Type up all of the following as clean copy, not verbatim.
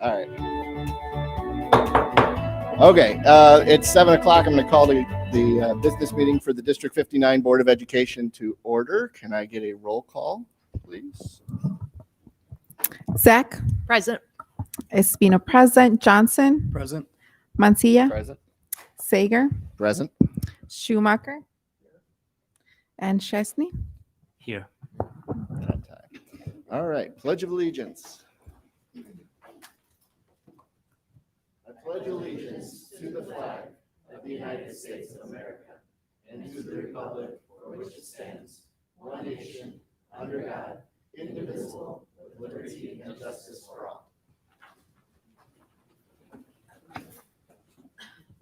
All right. Okay, it's 7 o'clock. I'm going to call the business meeting for the District 59 Board of Education to order. Can I get a roll call, please? Zach. Present. Espino present. Johnson. Present. Mancia. Present. Sager. Present. Schumacher. And Chesney. Here. All right, Pledge of Allegiance. I pledge allegiance to the flag of the United States of America and to the republic for which it stands, one nation, under God, indivisible, with liberty and justice for all.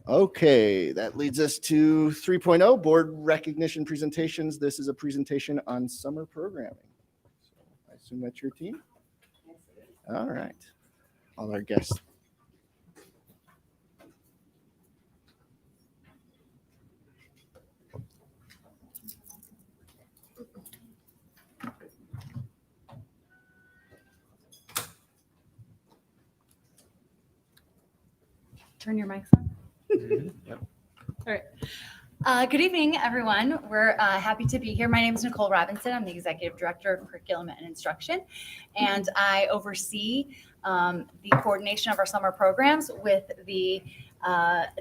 Okay, that leads us to 3.0, board recognition presentations. This is a presentation on summer programming. So I assume that's your team? All right, all our guests. Turn your mics on. Yep. All right. Good evening, everyone. We're happy to be here. My name is Nicole Robinson. I'm the Executive Director of Curriculum and Instruction, and I oversee the coordination of our summer programs with the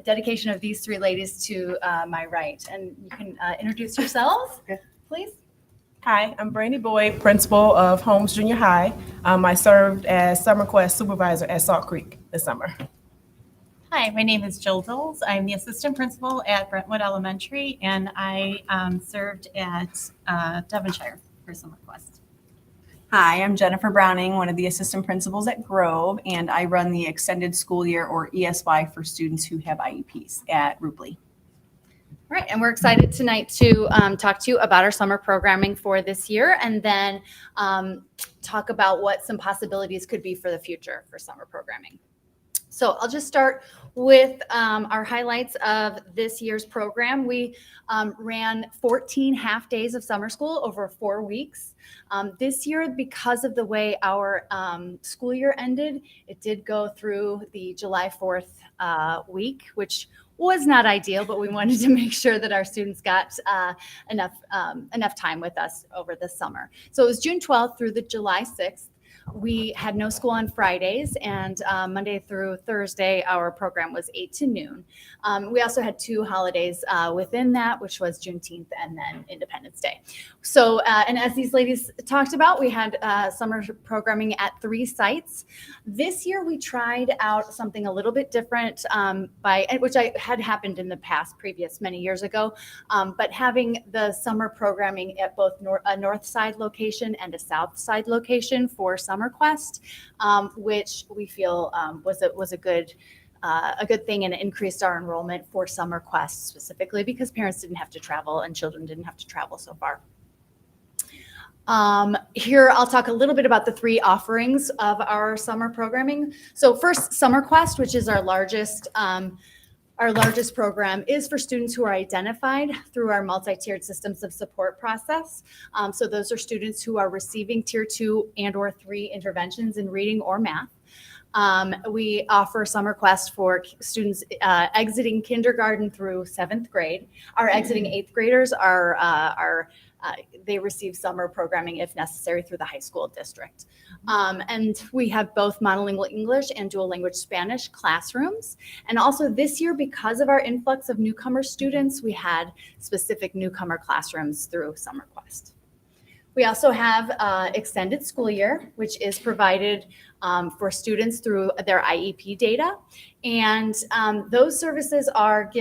dedication of these three ladies to my right. And you can introduce yourselves, please. Hi, I'm Brandy Boyd, principal of Holmes Junior High. I served as Summer Quest supervisor at Salt Creek this summer. Hi, my name is Jill Dills. I'm the assistant principal at Brentwood Elementary, and I served at Devonshire for Summer Quest. Hi, I'm Jennifer Browning, one of the assistant principals at Grove, and I run the extended school year, or ESY, for students who have IEPs at Rupley. All right, and we're excited tonight to talk to you about our summer programming for this year, and then talk about what some possibilities could be for the future for summer programming. So I'll just start with our highlights of this year's program. We ran 14 half days of summer school over 4 weeks. This year, because of the way our school year ended, it did go through the July 4th week, which was not ideal, but we wanted to make sure that our students got enough time with us over the summer. So it was June 12th through the July 6th. We had no school on Fridays, and Monday through Thursday, our program was 8 to noon. We also had 2 holidays within that, which was Juneteenth and then Independence Day. So, and as these ladies talked about, we had summer programming at 3 sites. This year, we tried out something a little bit different, which had happened in the previous many years ago, but having the summer programming at both a north side location and a south side location for Summer Quest, which we feel was a good thing, and it increased our enrollment for Summer Quest specifically because parents didn't have to travel and children didn't have to travel so far. Here, I'll talk a little bit about the 3 offerings of our summer programming. So first, Summer Quest, which is our largest program, is for students who are identified through our multi-tiered systems of support process. So those are students who are receiving tier 2 and/or 3 interventions in reading or math. We offer Summer Quest for students exiting kindergarten through 7th grade. Our exiting 8th graders they receive summer programming if necessary through the high school district. And we have both monolingual English and dual language Spanish classrooms. And also this year, because of our influx of newcomer students, we had specific newcomer classrooms through Summer Quest. We also have extended school year, which is provided for students through their IEP data. And those services are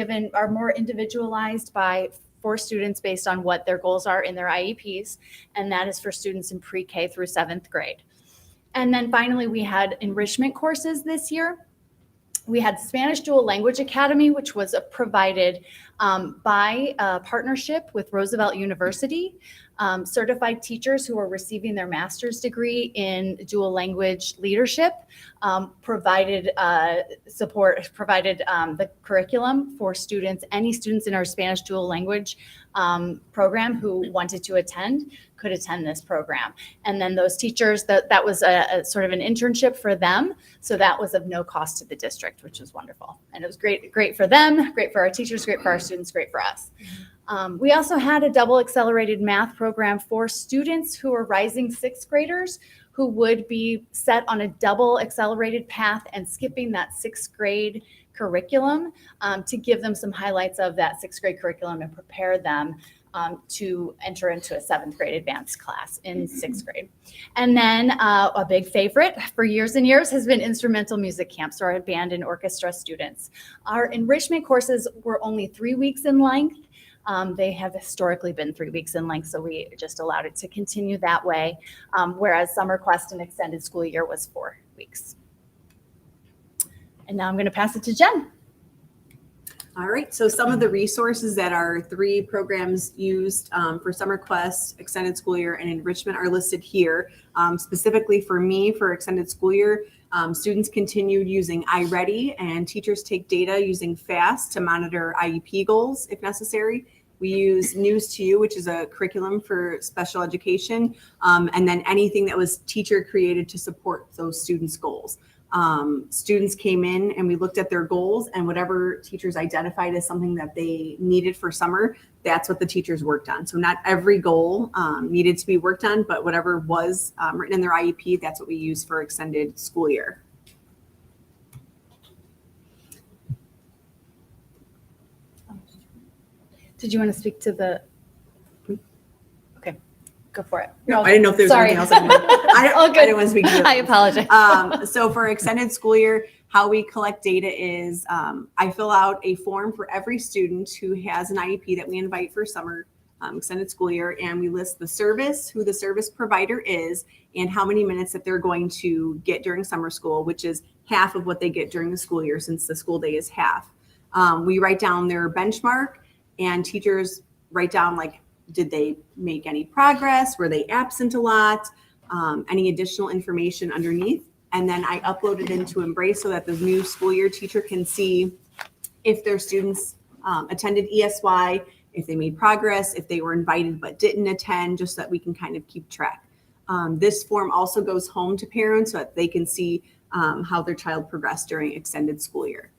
more individualized for students based on what their goals are in their IEPs, and that is for students in pre-K through 7th grade. And then finally, we had enrichment courses this year. We had Spanish Dual Language Academy, which was provided by a partnership with Roosevelt University. certified teachers who are receiving their master's degree in dual language leadership, provided the curriculum for students. Any students in our Spanish dual language program who wanted to attend could attend this program. And then those teachers, that was a sort of an internship for them. So that was of no cost to the district, which was wonderful. And it was great for them, great for our teachers, great for our students, great for us. We also had a double accelerated math program for students who are rising sixth graders who would be set on a double accelerated path and skipping that sixth grade curriculum to give them some highlights of that sixth grade curriculum and prepare them to enter into a seventh grade advanced class in sixth grade. And then a big favorite for years and years has been instrumental music camps, or our band and orchestra students. Our enrichment courses were only 3 weeks in length. They have historically been 3 weeks in length, so we just allowed it to continue that way, whereas Summer Quest and extended school year was 4 weeks. And now I'm going to pass it to Jen. All right, so some of the resources that our 3 programs used for Summer Quest, Extended School Year, and Enrichment are listed here. Specifically for me, for Extended School Year, students continued using iReady, and teachers take data using FAST to monitor IEP goals if necessary. We use News to You, which is a curriculum for special education, and then anything that was teacher created to support those students' goals. Students came in and we looked at their goals, and whatever teachers identified as something that they needed for summer, that's what the teachers worked on. So not every goal needed to be worked on, but whatever was written in their IEP, that's what we use for extended school year. Did you want to speak to the? Okay, go for it. No, I didn't know if there was Sorry. anything else. I didn't want to speak to it. I apologize. So for extended school year, how we collect data is I fill out a form for every student who has an IEP that we invite for summer extended school year, and we list the service, who the service provider is, and how many minutes that they're going to get during summer school, which is half of what they get during the school year since the school day is half. We write down their benchmark, and teachers write down, like, did they make any progress? Were they absent a lot? Any additional information underneath. And then I upload it into Embrace so that the new school year teacher can see if their students attended ESY, if they made progress, if they were invited but didn't attend, just so that we can kind of keep track. This form also goes home to parents so that they can see how their child progressed during extended school year.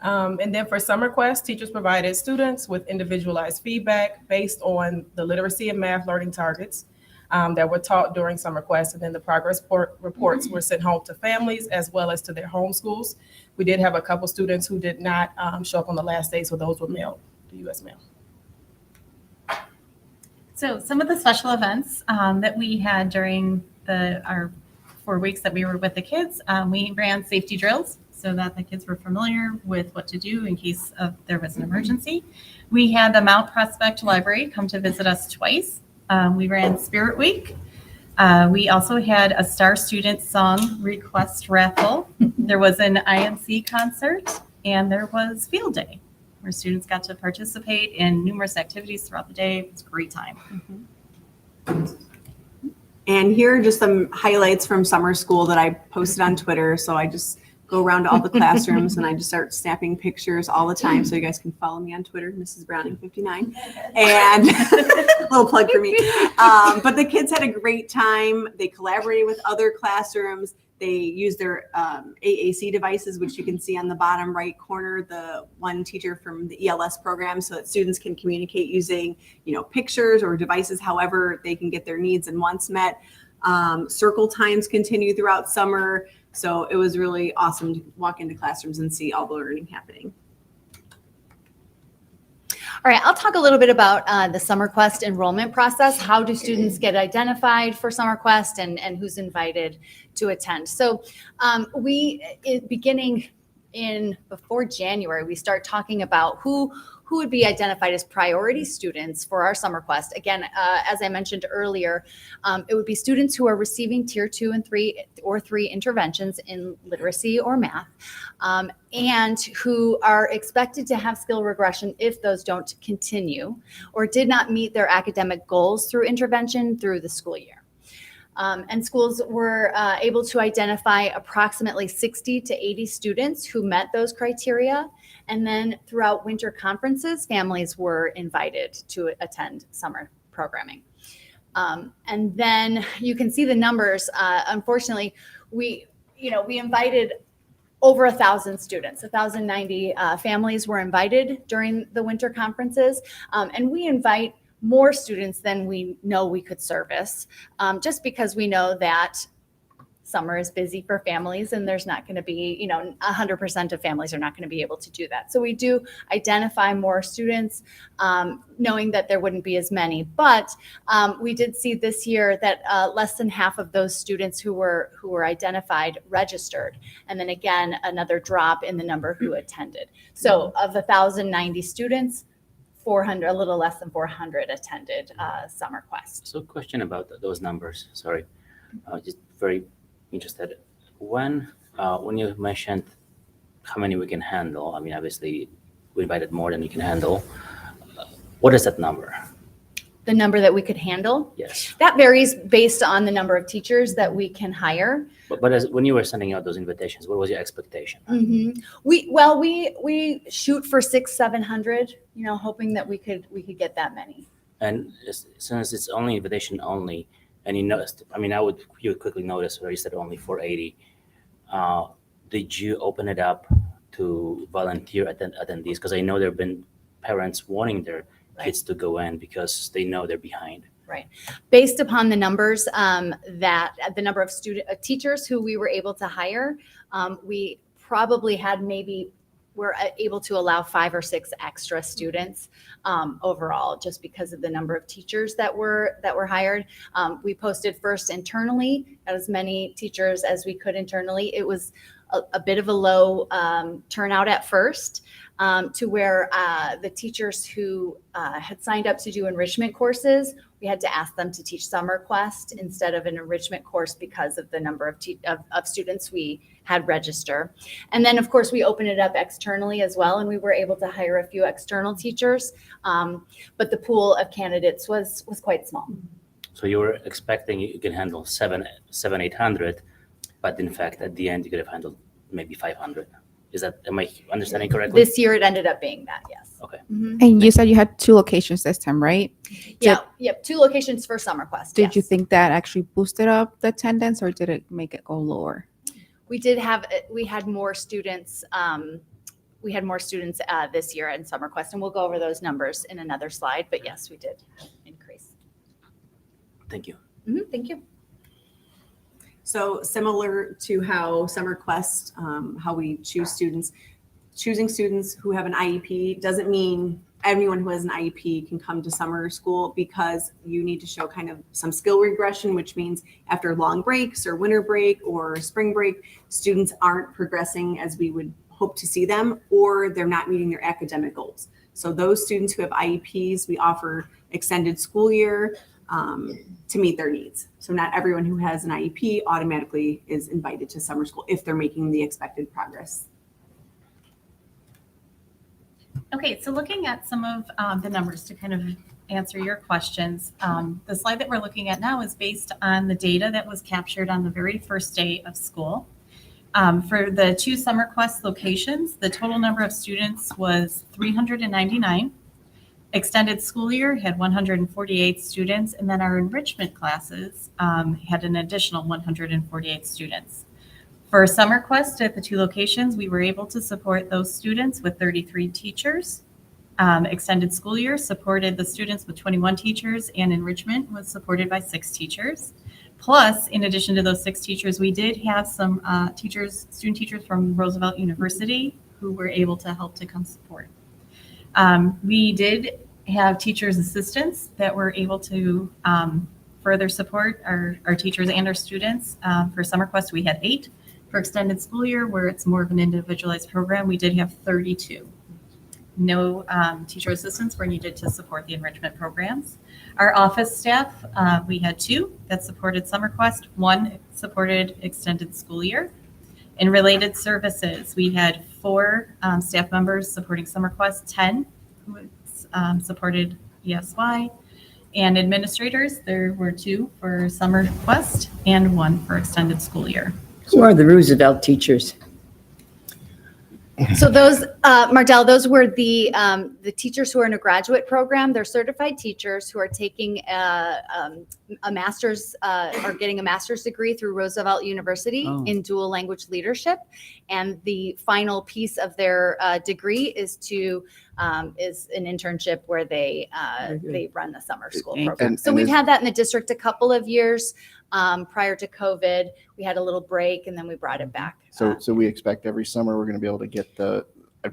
And then for Summer Quest, teachers provided students with individualized feedback based on the literacy and math learning targets that were taught during Summer Quest. And then the progress reports were sent home to families as well as to their home schools. We did have a couple students who did not show up on the last day, so those were mailed to U.S. Mail. So some of the special events that we had during our 4 weeks that we were with the kids, we ran safety drills so that the kids were familiar with what to do in case there was an emergency. We had the Mount Prospect Library come to visit us twice. We ran Spirit Week. We also had a Star Student Song Request Raffle. There was an IMC concert, and there was Field Day, where students got to participate in numerous activities throughout the day. It was a great time. And here are just some highlights from summer school that I posted on Twitter. So I just go around to all the classrooms and I just start snapping pictures all the time. So you guys can follow me on Twitter, Mrs. Browning59. And a little plug for me. But the kids had a great time. They collaborated with other classrooms. They used their AAC devices, which you can see on the bottom right corner, the one teacher from the ELS program, so that students can communicate using, pictures or devices, however they can get their needs and wants met. Circle times continue throughout summer. So it was really awesome to walk into classrooms and see all the learning happening. All right, I'll talk a little bit about the Summer Quest enrollment process. How do students get identified for Summer Quest and who's invited to attend? So beginning before January, we start talking about who would be identified as priority students for our summer quest. Again, as I mentioned earlier, it would be students who are receiving tier 2 and 3 or 3 interventions in literacy or math, and who are expected to have skill regression if those don't continue or did not meet their academic goals through intervention through the school year. And schools were able to identify approximately 60 to 80 students who met those criteria. And then throughout winter conferences, families were invited to attend summer programming. And then you can see the numbers. Unfortunately, we invited over 1,000 students, 1,090 families were invited during the winter conferences. And we invite more students than we know we could service, just because we know that summer is busy for families and there's not going to be, 100% of families are not going to be able to do that. So we do identify more students, knowing that there wouldn't be as many. But we did see this year that less than half of those students who were identified registered. And then again, another drop in the number who attended. So of the 1,090 students, 400, a little less than 400 attended Summer Quest. So question about those numbers, sorry. Just very interested. When you mentioned how many we can handle, I mean, obviously we invited more than we can handle. What is that number? The number that we could handle? Yes. That varies based on the number of teachers that we can hire. But when you were sending out those invitations, what was your expectation? Mm-hmm. We shoot for 600-700, hoping that we could get that many. And since it's only invitation only, and you would quickly notice where you said only 480. Did you open it up to volunteer attendees? Because I know there have been parents wanting their kids to go in because they know they're behind. Right. Based upon the numbers, the number of teachers who we were able to hire, we probably had we're able to allow 5 or 6 extra students overall, just because of the number of teachers that were hired. We posted first internally, as many teachers as we could internally. It was a bit of a low turnout at first, to where the teachers who had signed up to do enrichment courses, we had to ask them to teach Summer Quest instead of an enrichment course because of the number of students we had register. And then, of course, we opened it up externally as well, and we were able to hire a few external teachers, but the pool of candidates was quite small. So you were expecting you could handle 800, but in fact, at the end, you could have handled maybe 500. Am I understanding correctly? This year, it ended up being that, yes. Okay. Mhm. And you said you had 2 locations this time, right? Yeah, yep, 2 locations for Summer Quest. Did you yes. think that actually boosted up the attendance, or did it make it go lower? We had more students. We had more students this year in Summer Quest, and we'll go over those numbers in another slide. But yes, we did increase. Thank you. Mm-hmm, thank you. So similar to how Summer Quest, how we choose students, choosing students who have an IEP doesn't mean everyone who has an IEP can come to summer school, because you need to show kind of some skill regression, which means after long breaks or winter break or spring break, students aren't progressing as we would hope to see them, or they're not meeting their academic goals. So those students who have IEPs, we offer extended school year to meet their needs. So not everyone who has an IEP automatically is invited to summer school if they're making the expected progress. Okay, so looking at some of the numbers to kind of answer your questions, the slide that we're looking at now is based on the data that was captured on the very first day of school. For the 2 Summer Quest locations, the total number of students was 399. Extended school year had 148 students, and then our enrichment classes had an additional 148 students. For Summer Quest at the 2 locations, we were able to support those students with 33 teachers. Extended school year supported the students with 21 teachers, and enrichment was supported by 6 teachers. Plus, in addition to those 6 teachers, we did have some student teachers from Roosevelt University who were able to help to come support. We did have teachers' assistants that were able to further support our teachers and our students. For Summer Quest, we had 8. For extended school year, where it's more of an individualized program, we did have 32. No teacher assistants were needed to support the enrichment programs. Our office staff, we had 2 that supported Summer Quest, 1 supported extended school year. In related services, we had 4 staff members supporting Summer Quest, 10 who supported ESY, and administrators, there were 2 for Summer Quest and 1 for extended school year. Who are the Roosevelt teachers? So those, Mardell, those were the teachers who are in a graduate program. They're certified teachers who are taking a master's, or getting a master's degree through Roosevelt University Oh. in dual language leadership. And the final piece of their degree is is an internship where they run the summer school program. And- So and we've is- had that in the district a couple of years. Prior to COVID, we had a little break and then we brought it back. So we expect every summer we're going to be able to get a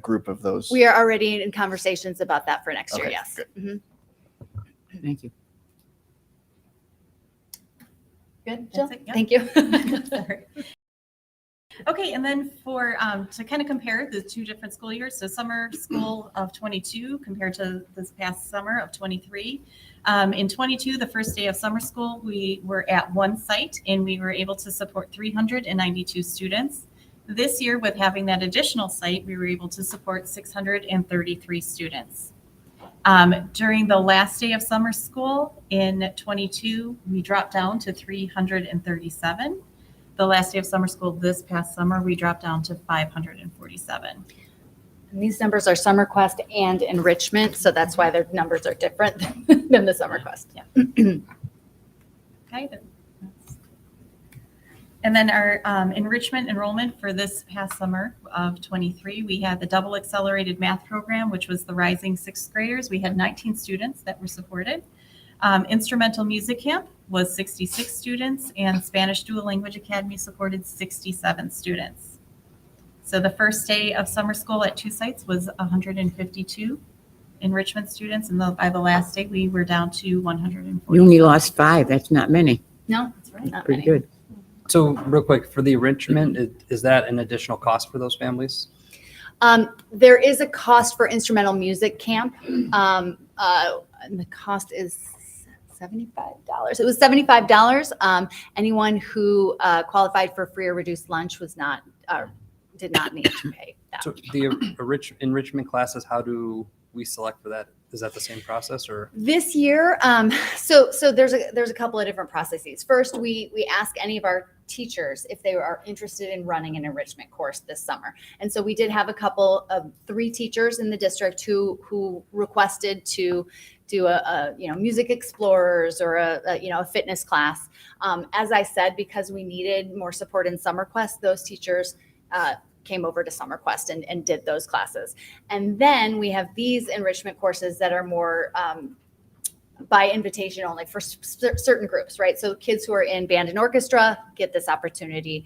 group of those. We are already in conversations about that for next year, Okay, yes. good. Mhm. Thank you. Good, That's Jill? it, yeah. Thank you. Sorry. Okay, and then for, to kind of compare the 2 different school years, so summer school of 22 compared to this past summer of 23. In 22, the first day of summer school, we were at 1 site and we were able to support 392 students. This year, with having that additional site, we were able to support 633 students. During the last day of summer school in 22, we dropped down to 337. The last day of summer school this past summer, we dropped down to 547. And these numbers are Summer Quest and enrichment, so that's why their numbers are different than the Summer Quest. Yeah. Okay. And then our enrichment enrollment for this past summer of 23, we had the double accelerated math program, which was the rising 6th graders. We had 19 students that were supported. Instrumental music camp was 66 students, and Spanish Dual Language Academy supported 67 students. So the first day of summer school at 2 sites was 152 enrichment students, and by the last day, we were down to 140. You only lost 5. That's not many. No, That's right. not Pretty many. good. So real quick, for the enrichment, is that an additional cost for those families? There is a cost for instrumental music camp. And the cost is $75. It was $75. Anyone who qualified for free or reduced lunch did not need to pay that. So the enrichment classes, how do we select for that? Is that the same process or? This year, so there's a couple of different processes. First, we ask any of our teachers if they are interested in running an enrichment course this summer. And so we did have a couple of 3 teachers in the district who requested to do a music explorers or a fitness class. As I said, because we needed more support in Summer Quest, those teachers came over to Summer Quest and did those classes. And then we have these enrichment courses that are more by invitation only for certain groups, right? So kids who are in band and orchestra get this opportunity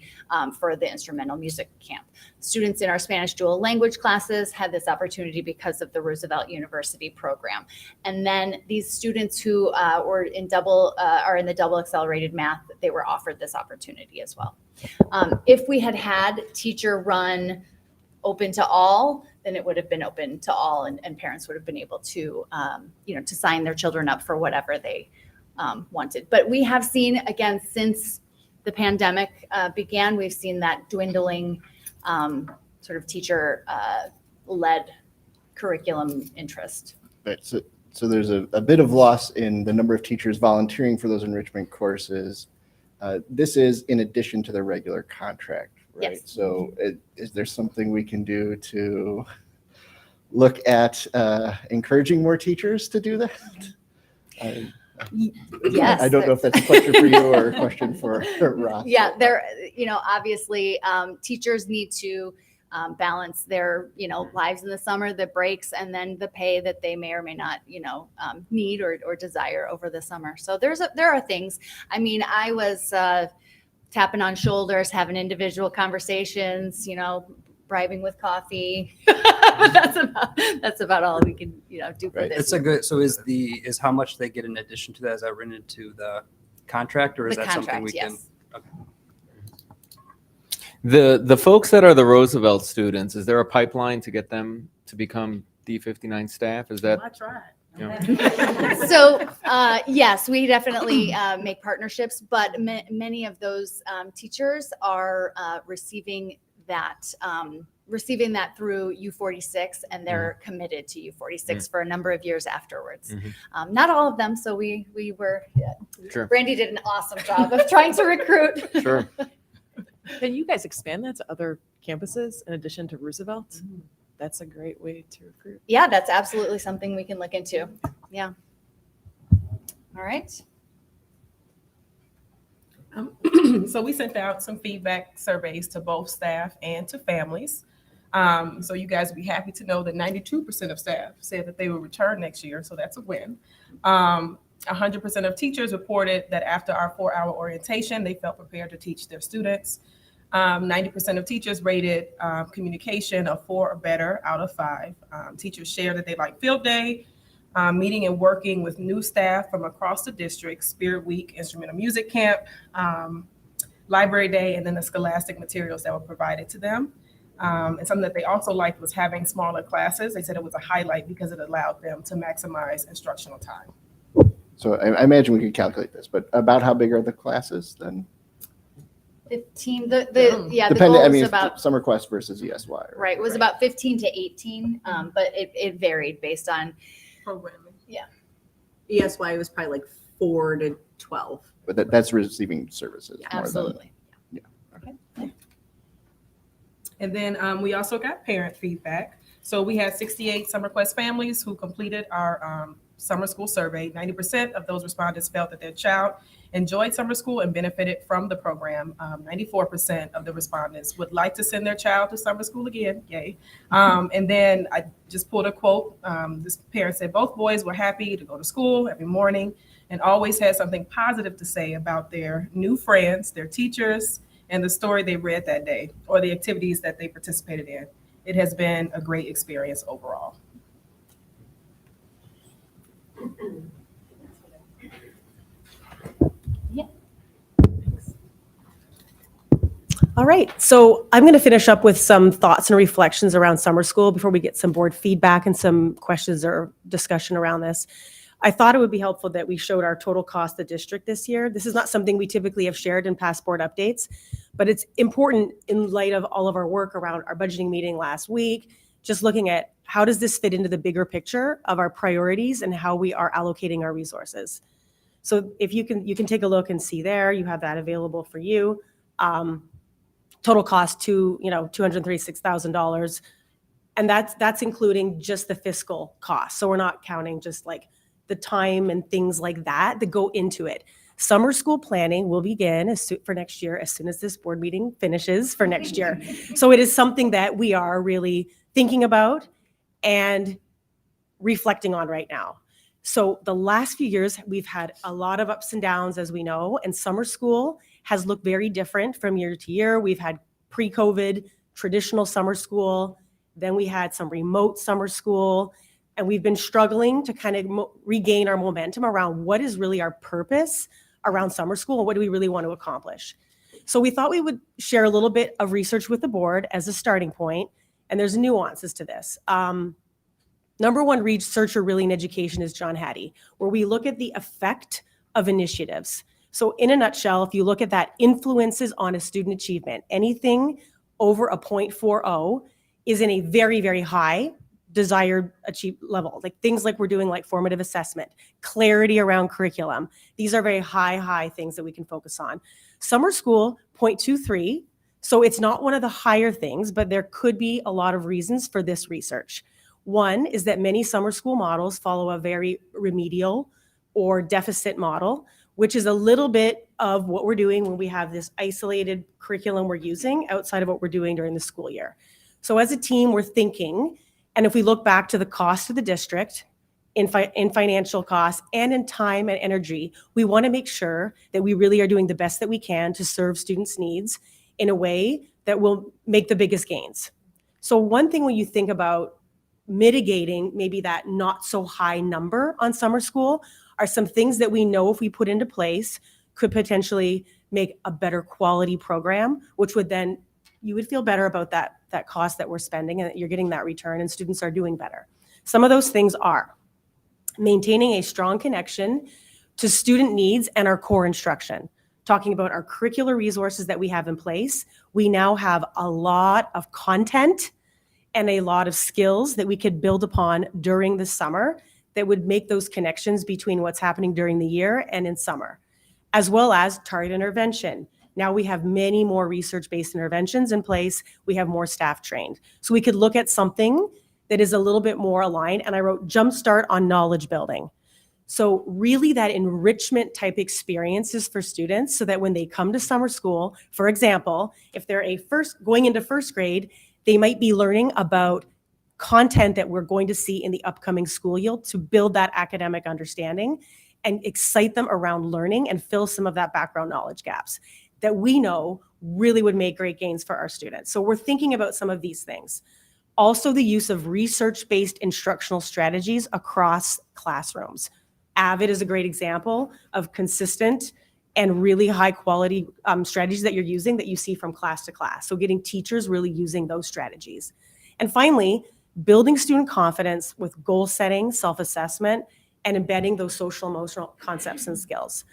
for the instrumental music camp. Students in our Spanish dual language classes had this opportunity because of the Roosevelt University program. And then these students who are in the double accelerated math, they were offered this opportunity as well. If we had teacher run open to all, then it would have been open to all and parents would have been able to, to sign their children up for whatever they wanted. But we have seen, again, since the pandemic began, we've seen that dwindling sort of teacher-led curriculum interest. Right, so there's a bit of loss in the number of teachers volunteering for those enrichment courses. This is in addition to the regular contract, right? Yes. So is there something we can do to look at encouraging more teachers to do that? Yes. I don't know if that's a question for you or a question for Ross. Yeah, obviously teachers need to balance their, lives in the summer, the breaks, and then the pay that they may or may not, need or desire over the summer. So there are things. I mean, I was tapping on shoulders, having individual conversations, bribing with coffee. That's about all we can, do for Right. this. It's a good, so is how much they get in addition to that, is that written into the contract or is The that something we contract, can? yes. The folks that are the Roosevelt students, is there a pipeline to get them to become D59 staff? Is that? I tried. Yeah. So, yes, we definitely make partnerships, but many of those teachers are receiving that through U46, and they're committed to U46 for a number of years afterwards. Not all of them, so we were, Sure. Brandy did an awesome job of trying to recruit. Sure. Can you guys expand that to other campuses in addition to Roosevelt? That's a great way to recruit. Yeah, that's absolutely something we can look into. Yeah. All right. So we sent out some feedback surveys to both staff and to families. So you guys will be happy to know that 92% of staff said that they will return next year. So that's a win. 100% of teachers reported that after our 4-hour orientation, they felt prepared to teach their students. 90% of teachers rated communication a 4 or better out of 5. Teachers shared that they like field day, meeting and working with new staff from across the district, Spirit Week, Instrumental Music Camp, Library Day, and then the scholastic materials that were provided to them. And something that they also liked was having smaller classes. They said it was a highlight because it allowed them to maximize instructional time. So I imagine we could calculate this, but about how big are the classes then? 15, the Depending, goal I was mean, about, Summer Quest versus ESY. right, it was about 15 to 18, but it varied based on, Programming. ESY was probably like 4 to 12. But that's receiving services. more than- absolutely. And then we also got parent feedback. So we had 68 Summer Quest families who completed our summer school survey. 90% of those respondents felt that their child enjoyed summer school and benefited from the program. 94% of the respondents would like to send their child to summer school again. Yay. And then I just pulled a quote. This parent said both boys were happy to go to school every morning and always had something positive to say about their new friends, their teachers, and the story they read that day or the activities that they participated in. It has been a great experience overall. All right, so I'm going to finish up with some thoughts and reflections around summer school before we get some board feedback and some questions or discussion around this. I thought it would be helpful that we showed our total cost of the district this year. This is not something we typically have shared in past board updates, but it's important in light of all of our work around our budgeting meeting last week, just looking at how does this fit into the bigger picture of our priorities and how we are allocating our resources. So if you can take a look and see there, you have that available for you. Total cost to, $236,000. And that's including just the fiscal cost. So we're not counting just like the time and things like that go into it. Summer school planning will begin for next year as soon as this board meeting finishes for next year. So it is something that we are really thinking about and reflecting on right now. So the last few years, we've had a lot of ups and downs, as we know, and summer school has looked very different from year to year. We've had pre-COVID traditional summer school, then we had some remote summer school, and we've been struggling to kind of regain our momentum around what is really our purpose around summer school and what do we really want to accomplish. So we thought we would share a little bit of research with the board as a starting point, and there's nuances to this. Number one researcher really in education is John Hattie, where we look at the effect of initiatives. So in a nutshell, if you look at that influences on a student achievement, anything over a 0.40 is in a very, very high desired achieve level. Like things like we're doing like formative assessment, clarity around curriculum. These are very high things that we can focus on. Summer school, 0.23. So it's not one of the higher things, but there could be a lot of reasons for this research. One is that many summer school models follow a very remedial or deficit model, which is a little bit of what we're doing when we have this isolated curriculum we're using outside of what we're doing during the school year. So as a team, we're thinking, and if we look back to the cost of the district in financial costs and in time and energy, we want to make sure that we really are doing the best that we can to serve students' needs in a way that will make the biggest gains. So one thing when you think about mitigating maybe that not so high number on summer school are some things that we know if we put into place could potentially make a better quality program, which would then you would feel better about that cost that we're spending and that you're getting that return and students are doing better. Some of those things are maintaining a strong connection to student needs and our core instruction. Talking about our curricular resources that we have in place, we now have a lot of content and a lot of skills that we could build upon during the summer that would make those connections between what's happening during the year and in summer, as well as target intervention. Now we have many more research-based interventions in place. We have more staff trained. So we could look at something that is a little bit more aligned, and I wrote jumpstart on knowledge building. So really that enrichment type experiences for students so that when they come to summer school, for example, if they're going into first grade, they might be learning about content that we're going to see in the upcoming school year to build that academic understanding and excite them around learning and fill some of that background knowledge gaps that we know really would make great gains for our students. So we're thinking about some of these things. Also, the use of research-based instructional strategies across classrooms. AVID is a great example of consistent and really high quality strategies that you're using that you see from class to class. So getting teachers really using those strategies. And finally, building student confidence with goal setting, self-assessment, and embedding those social emotional concepts and skills.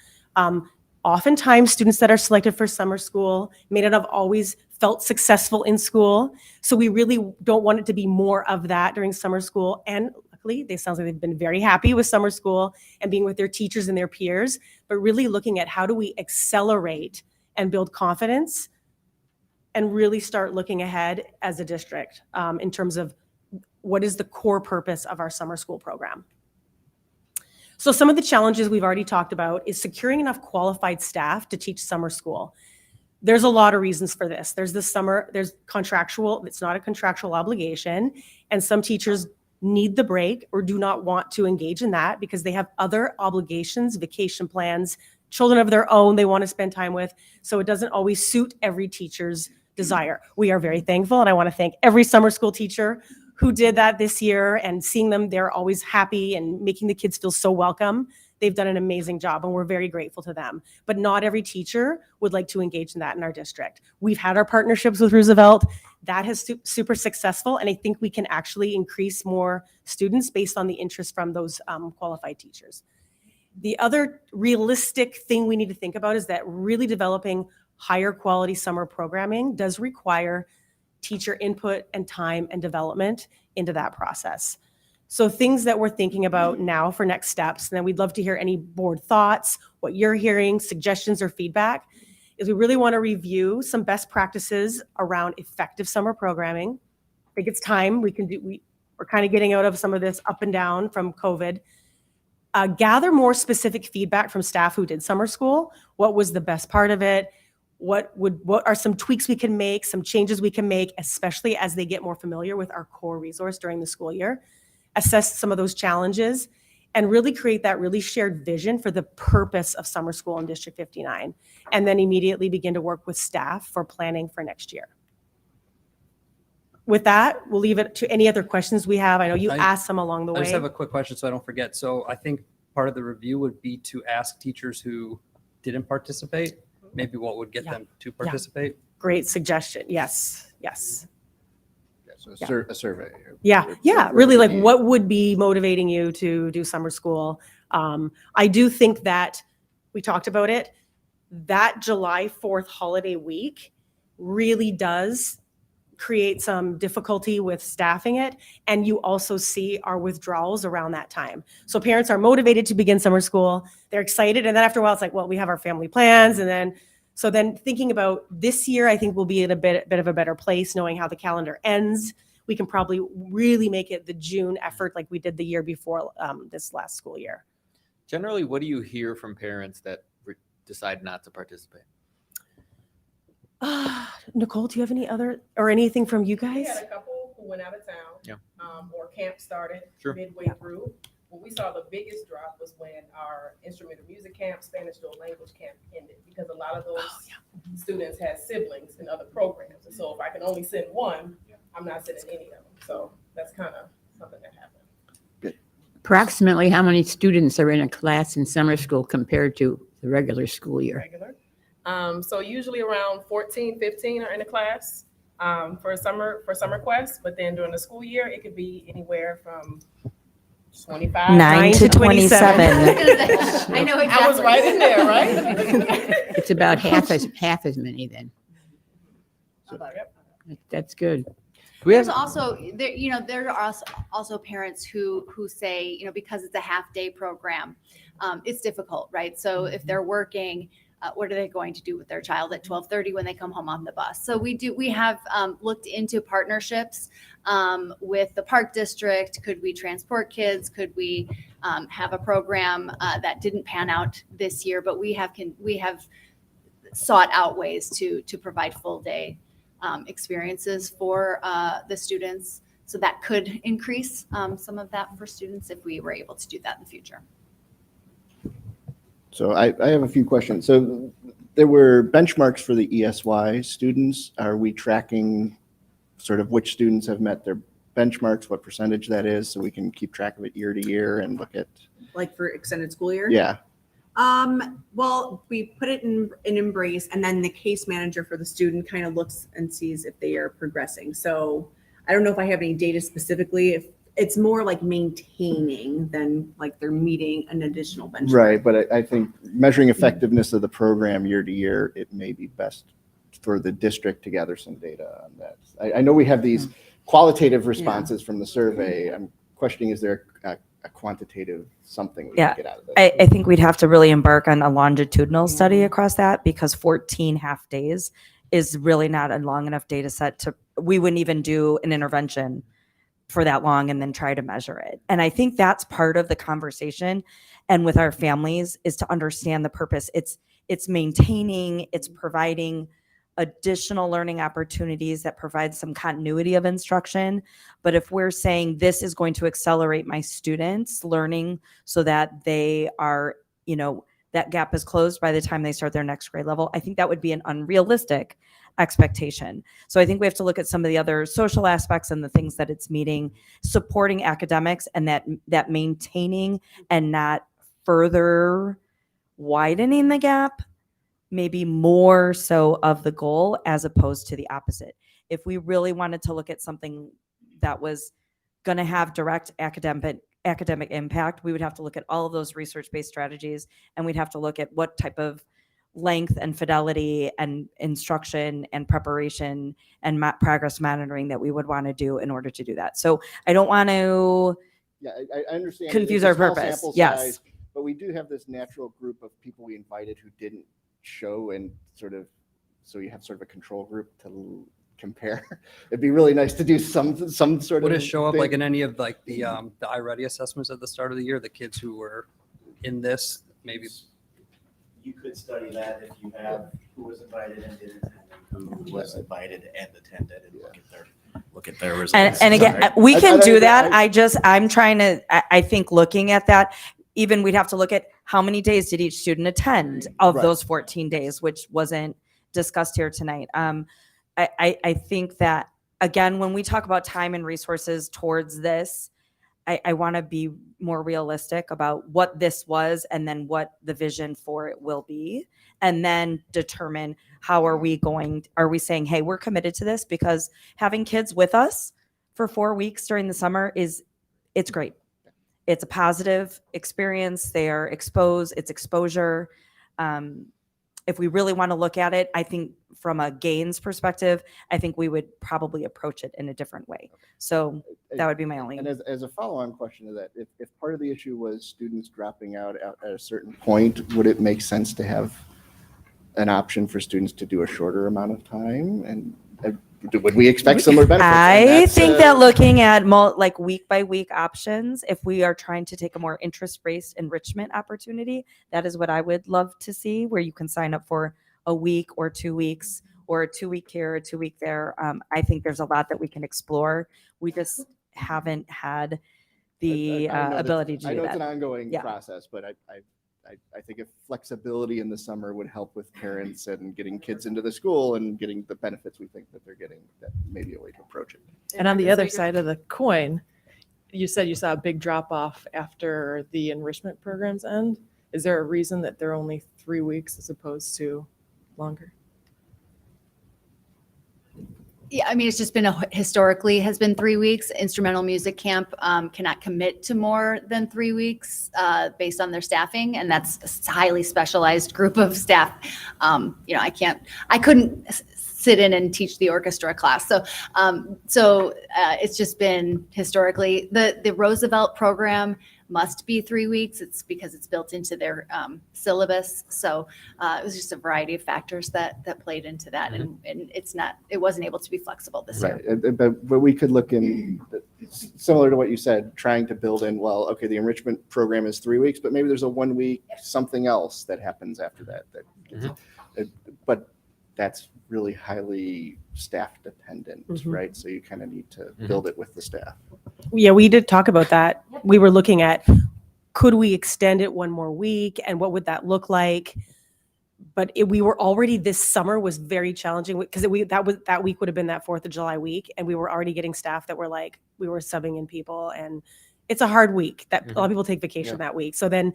Oftentimes, students that are selected for summer school may not have always felt successful in school. So we really don't want it to be more of that during summer school. And luckily, they sound like they've been very happy with summer school and being with their teachers and their peers, but really looking at how do we accelerate and build confidence and really start looking ahead as a district in terms of what is the core purpose of our summer school program. So some of the challenges we've already talked about is securing enough qualified staff to teach summer school. There's a lot of reasons for this. There's contractual, it's not a contractual obligation, and some teachers need the break or do not want to engage in that because they have other obligations, vacation plans, children of their own they want to spend time with. So it doesn't always suit every teacher's desire. We are very thankful, and I want to thank every summer school teacher who did that this year, and seeing them, they're always happy and making the kids feel so welcome. They've done an amazing job, and we're very grateful to them. But not every teacher would like to engage in that in our district. We've had our partnerships with Roosevelt. That has super successful, and I think we can actually increase more students based on the interest from those qualified teachers. The other realistic thing we need to think about is that really developing higher quality summer programming does require teacher input and time and development into that process. So things that we're thinking about now for next steps, and then we'd love to hear any board thoughts, what you're hearing, suggestions or feedback, is we really want to review some best practices around effective summer programming. I think it's time we're kind of getting out of some of this up and down from COVID. Gather more specific feedback from staff who did summer school. What was the best part of it? What are some tweaks we can make, some changes we can make, especially as they get more familiar with our core resource during the school year? Assess some of those challenges and really create that really shared vision for the purpose of summer school in District 59, and then immediately begin to work with staff for planning for next year. With that, we'll leave it to any other questions we have. I know you asked some along the way. I just have a quick question so I don't forget. So I think part of the review would be to ask teachers who didn't participate, maybe what would get them to participate. Great suggestion. Yes. Yes. So a survey. Yeah. Really, like what would be motivating you to do summer school? I do think that we talked about it. That July 4th holiday week really does create some difficulty with staffing it. And you also see our withdrawals around that time. So parents are motivated to begin summer school. They're excited. And then after a while, it's like, well, we have our family plans. And then thinking about this year, I think we'll be in a bit of a better place knowing how the calendar ends. We can probably really make it the June effort like we did the year before this last school year. Generally, what do you hear from parents that decide not to participate? Nicole, do you have any other or anything from you guys? We had a couple who went out of town, or camp started midway through. When we saw the biggest drop was when our instrumental music camp, Spanish dual language camp ended, because a lot of those students had siblings in other programs. And so if I can only send one, I'm not sending any of them. So that's kind of something that happened. Approximately how many students are in a class in summer school compared to the regular school year? So usually around 14, 15 are in a class. for summer quest, but then during the school year, it could be anywhere from 25. 9 to 27. I know exactly. I was right in there, right? It's about half as many then. Yep. That's good. There's also there are also parents who say, because it's a half day program, it's difficult, right? So if they're working, what are they going to do with their child at 12:30 when they come home on the bus? So we have looked into partnerships with the park district. Could we transport kids? Could we have a program that didn't pan out this year? But we have sought out ways to provide full day experiences for the students. So that could increase some of that for students if we were able to do that in the future. So I have a few questions. So there were benchmarks for the ESY students. Are we tracking sort of which students have met their benchmarks, what percentage that is, so we can keep track of it year to year and look at? Like for extended school year? Yeah. Well, we put it in Embrace, and then the case manager for the student kind of looks and sees if they are progressing. So I don't know if I have any data specifically. If it's more like maintaining than like they're meeting an additional benchmark. Right, but I think measuring effectiveness of the program year to year, it may be best for the district to gather some data on that. I know we have these qualitative responses from the survey. I'm questioning, is there a quantitative something we can get out of this? I think we'd have to really embark on a longitudinal study across that, because 14 half days is really not a long enough data set we wouldn't even do an intervention for that long and then try to measure it. And I think that's part of the conversation, and with our families, is to understand the purpose. It's maintaining, it's providing additional learning opportunities that provide some continuity of instruction. But if we're saying this is going to accelerate my students' learning so that they are, that gap is closed by the time they start their next grade level, I think that would be an unrealistic expectation. So I think we have to look at some of the other social aspects and the things that it's meeting, supporting academics, and that maintaining and not further widening the gap, maybe more so of the goal as opposed to the opposite. If we really wanted to look at something that was going to have direct academic impact, we would have to look at all of those research-based strategies, and we'd have to look at what type of length and fidelity and instruction and preparation and progress monitoring that we would want to do in order to do that. So I don't want to I understand confuse it's a our small purpose. sample Yes. size, but we do have this natural group of people we invited who didn't show, and so you have sort of a control group to compare. It'd be really nice to do some sort of. Would it show up thing. like in any of like the iReady assessments at the start of the year, the kids who were in this, maybe? You could study that if you have who was invited and didn't attend, and who was invited and attended, and look at their results. And again, we can do that. I'm trying to, I think looking at that, even we'd have to look at how many days did each student attend of those 14 days, which wasn't discussed here tonight. I think that, again, when we talk about time and resources towards this, I want to be more realistic about what this was and then what the vision for it will be, and then determine how are we saying, hey, we're committed to this, because having kids with us for 4 weeks during the summer it's great. It's a positive experience. They are exposed. It's exposure. If we really want to look at it, I think from a gains perspective, I think we would probably approach it in a different way. So that would be my only. And as a follow-on question to that, if part of the issue was students dropping out at a certain point, would it make sense to have an option for students to do a shorter amount of time? And would we expect similar benefits? I think that looking at like week by week options, if we are trying to take a more interest-based enrichment opportunity, that is what I would love to see, where you can sign up for a week or 2 weeks, or a 2 week here, a 2 week there. I think there's a lot that we can explore. We just haven't had the ability to do that. I know it's an ongoing process, but I think if flexibility in the summer would help with parents and getting kids into the school and getting the benefits we think that they're getting, that may be a way to approach it. And on the other side of the coin, you said you saw a big drop off after the enrichment programs end. Is there a reason that they're only 3 weeks as opposed to longer? Yeah, I mean, it's just been historically has been 3 weeks. Instrumental music camp cannot commit to more than 3 weeks based on their staffing, and that's a highly specialized group of staff. I couldn't sit in and teach the orchestra class. So it's just been historically the Roosevelt program must be 3 weeks. It's because it's built into their syllabus. So it was just a variety of factors that played into that, and it wasn't able to be flexible this year. Right, but we could look in, similar to what you said, trying to build in, well, okay, the enrichment program is 3 weeks, but maybe there's a 1 week something else that happens after that. But that's really highly staff dependent, right? So you kind of need to build it with the staff. Yeah, we did talk about that. We were looking at, could we extend it 1 more week and what would that look like? But we were already, this summer was very challenging because that week would have been that 4th of July week. And we were already getting staff that were like, we were subbing in people, and it's a hard week that a lot of people take vacation that week. So then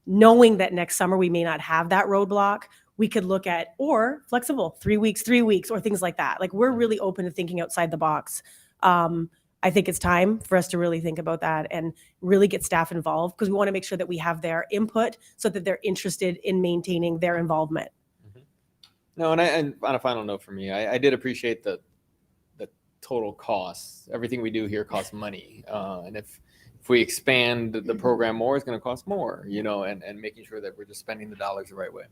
knowing that next summer we may not have that roadblock, we could look at, or flexible 3 weeks, or things like that. Like, we're really open to thinking outside the box. I think it's time for us to really think about that and really get staff involved, because we want to make sure that we have their input so that they're interested in maintaining their involvement. No, and on a final note for me, I did appreciate the total costs. Everything we do here costs money. And if we expand the program more, it's going to cost more, and making sure that we're just spending the dollars the right way.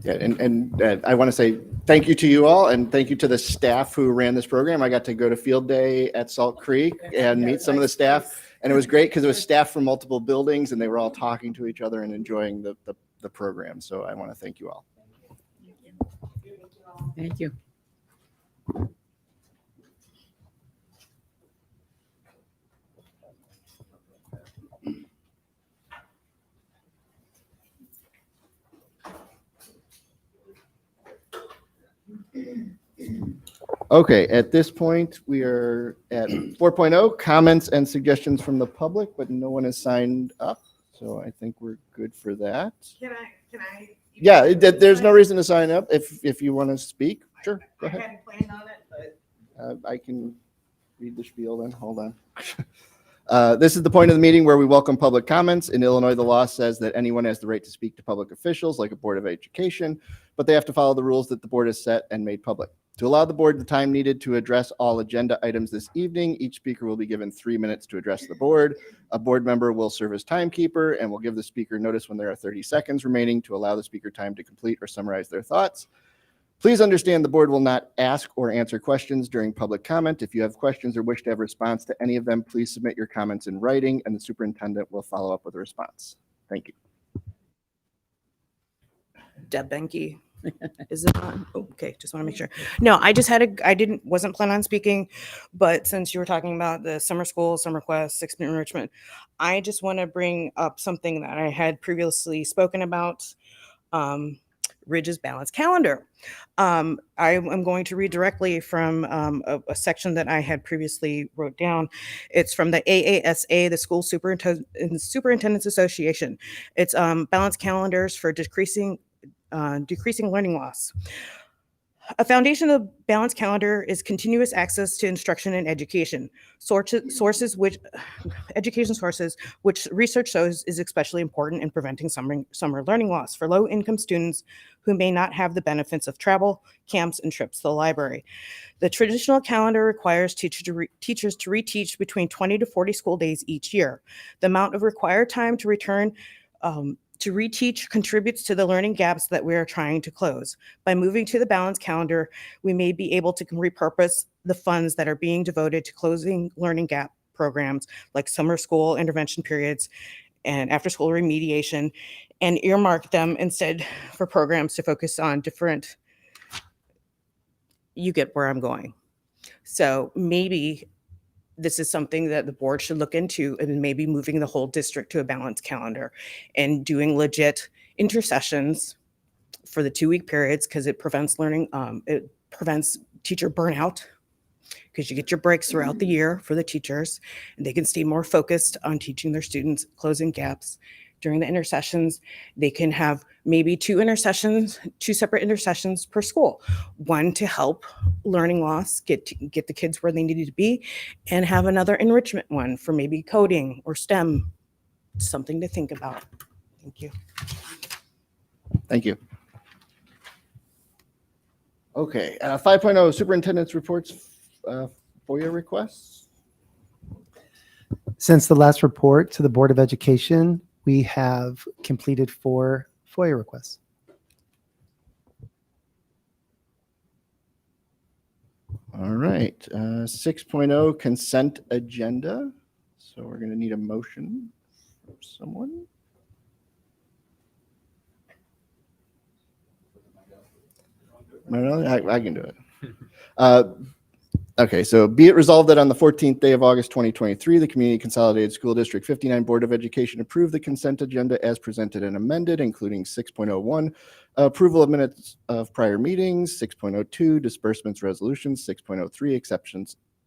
Yeah, and I want to say thank you to you all, and thank you to the staff who ran this program. I got to go to field day at Salt Creek and meet some of the staff, and it was great because it was staff from multiple buildings, and they were all talking to each other and enjoying the program. So I want to thank you all. Thank you. Okay, at this point, we are at 4.0, comments and suggestions from the public, but no one has signed up. So I think we're good for that. Can I? Yeah, there's no reason to sign up. If you want to speak, sure, go ahead. I hadn't planned on it, but. I can read the spiel then. Hold on. This is the point of the meeting where we welcome public comments. In Illinois, the law says that anyone has the right to speak to public officials, like a board of education, but they have to follow the rules that the board has set and made public. To allow the board the time needed to address all agenda items this evening, each speaker will be given 3 minutes to address the board. A board member will serve as timekeeper and will give the speaker notice when there are 30 seconds remaining to allow the speaker time to complete or summarize their thoughts. Please understand the board will not ask or answer questions during public comment. If you have questions or wish to have a response to any of them, please submit your comments in writing and the superintendent will follow up with a response. Thank you. Deb Benke. Is it on? Oh, okay, just want to make sure. No, I just wasn't planning on speaking, but since you were talking about the summer school, summer quest, 6-minute enrichment, I just want to bring up something that I had previously spoken about, Ridge's balanced calendar. I am going to read directly from a section that I had previously wrote down. It's from the AASA, the School Superintendents Association. It's balanced calendars for decreasing learning loss. A foundation of balanced calendar is continuous access to instruction and education. Education sources, which research shows is especially important in preventing summer learning loss for low-income students who may not have the benefits of travel, camps, and trips to the library. The traditional calendar requires teachers to reteach between 20 to 40 school days each year. The amount of required time to return to reteach contributes to the learning gaps that we are trying to close. By moving to the balanced calendar, we may be able to repurpose the funds that are being devoted to closing learning gap programs like summer school intervention periods and after school remediation, and earmark them instead for programs to focus on different, you get where I'm going. So maybe this is something that the board should look into, and maybe moving the whole district to a balanced calendar and doing legit intersessions for the 2-week periods, because it prevents it prevents teacher burnout, because you get your breaks throughout the year for the teachers and they can stay more focused on teaching their students, closing gaps, during the intercessions. They can have maybe two separate intercessions per school. One to help learning loss, get the kids where they needed to be, and have another enrichment one for maybe coding or STEM. Something to think about. Thank you. Thank you. Okay, 5.0 superintendent's reports, FOIA requests. Since the last report to the Board of Education, we have completed 4 FOIA requests. All right, 6.0 consent agenda. So we're going to need a motion from someone. I can do it. Okay, so be it resolved that on the 14th day of August 2023, the Community Consolidated School District 59 Board of Education approved the consent agenda as presented and amended, including 6.01, approval of minutes of prior meetings, 6.02, disbursements resolutions, 6.03,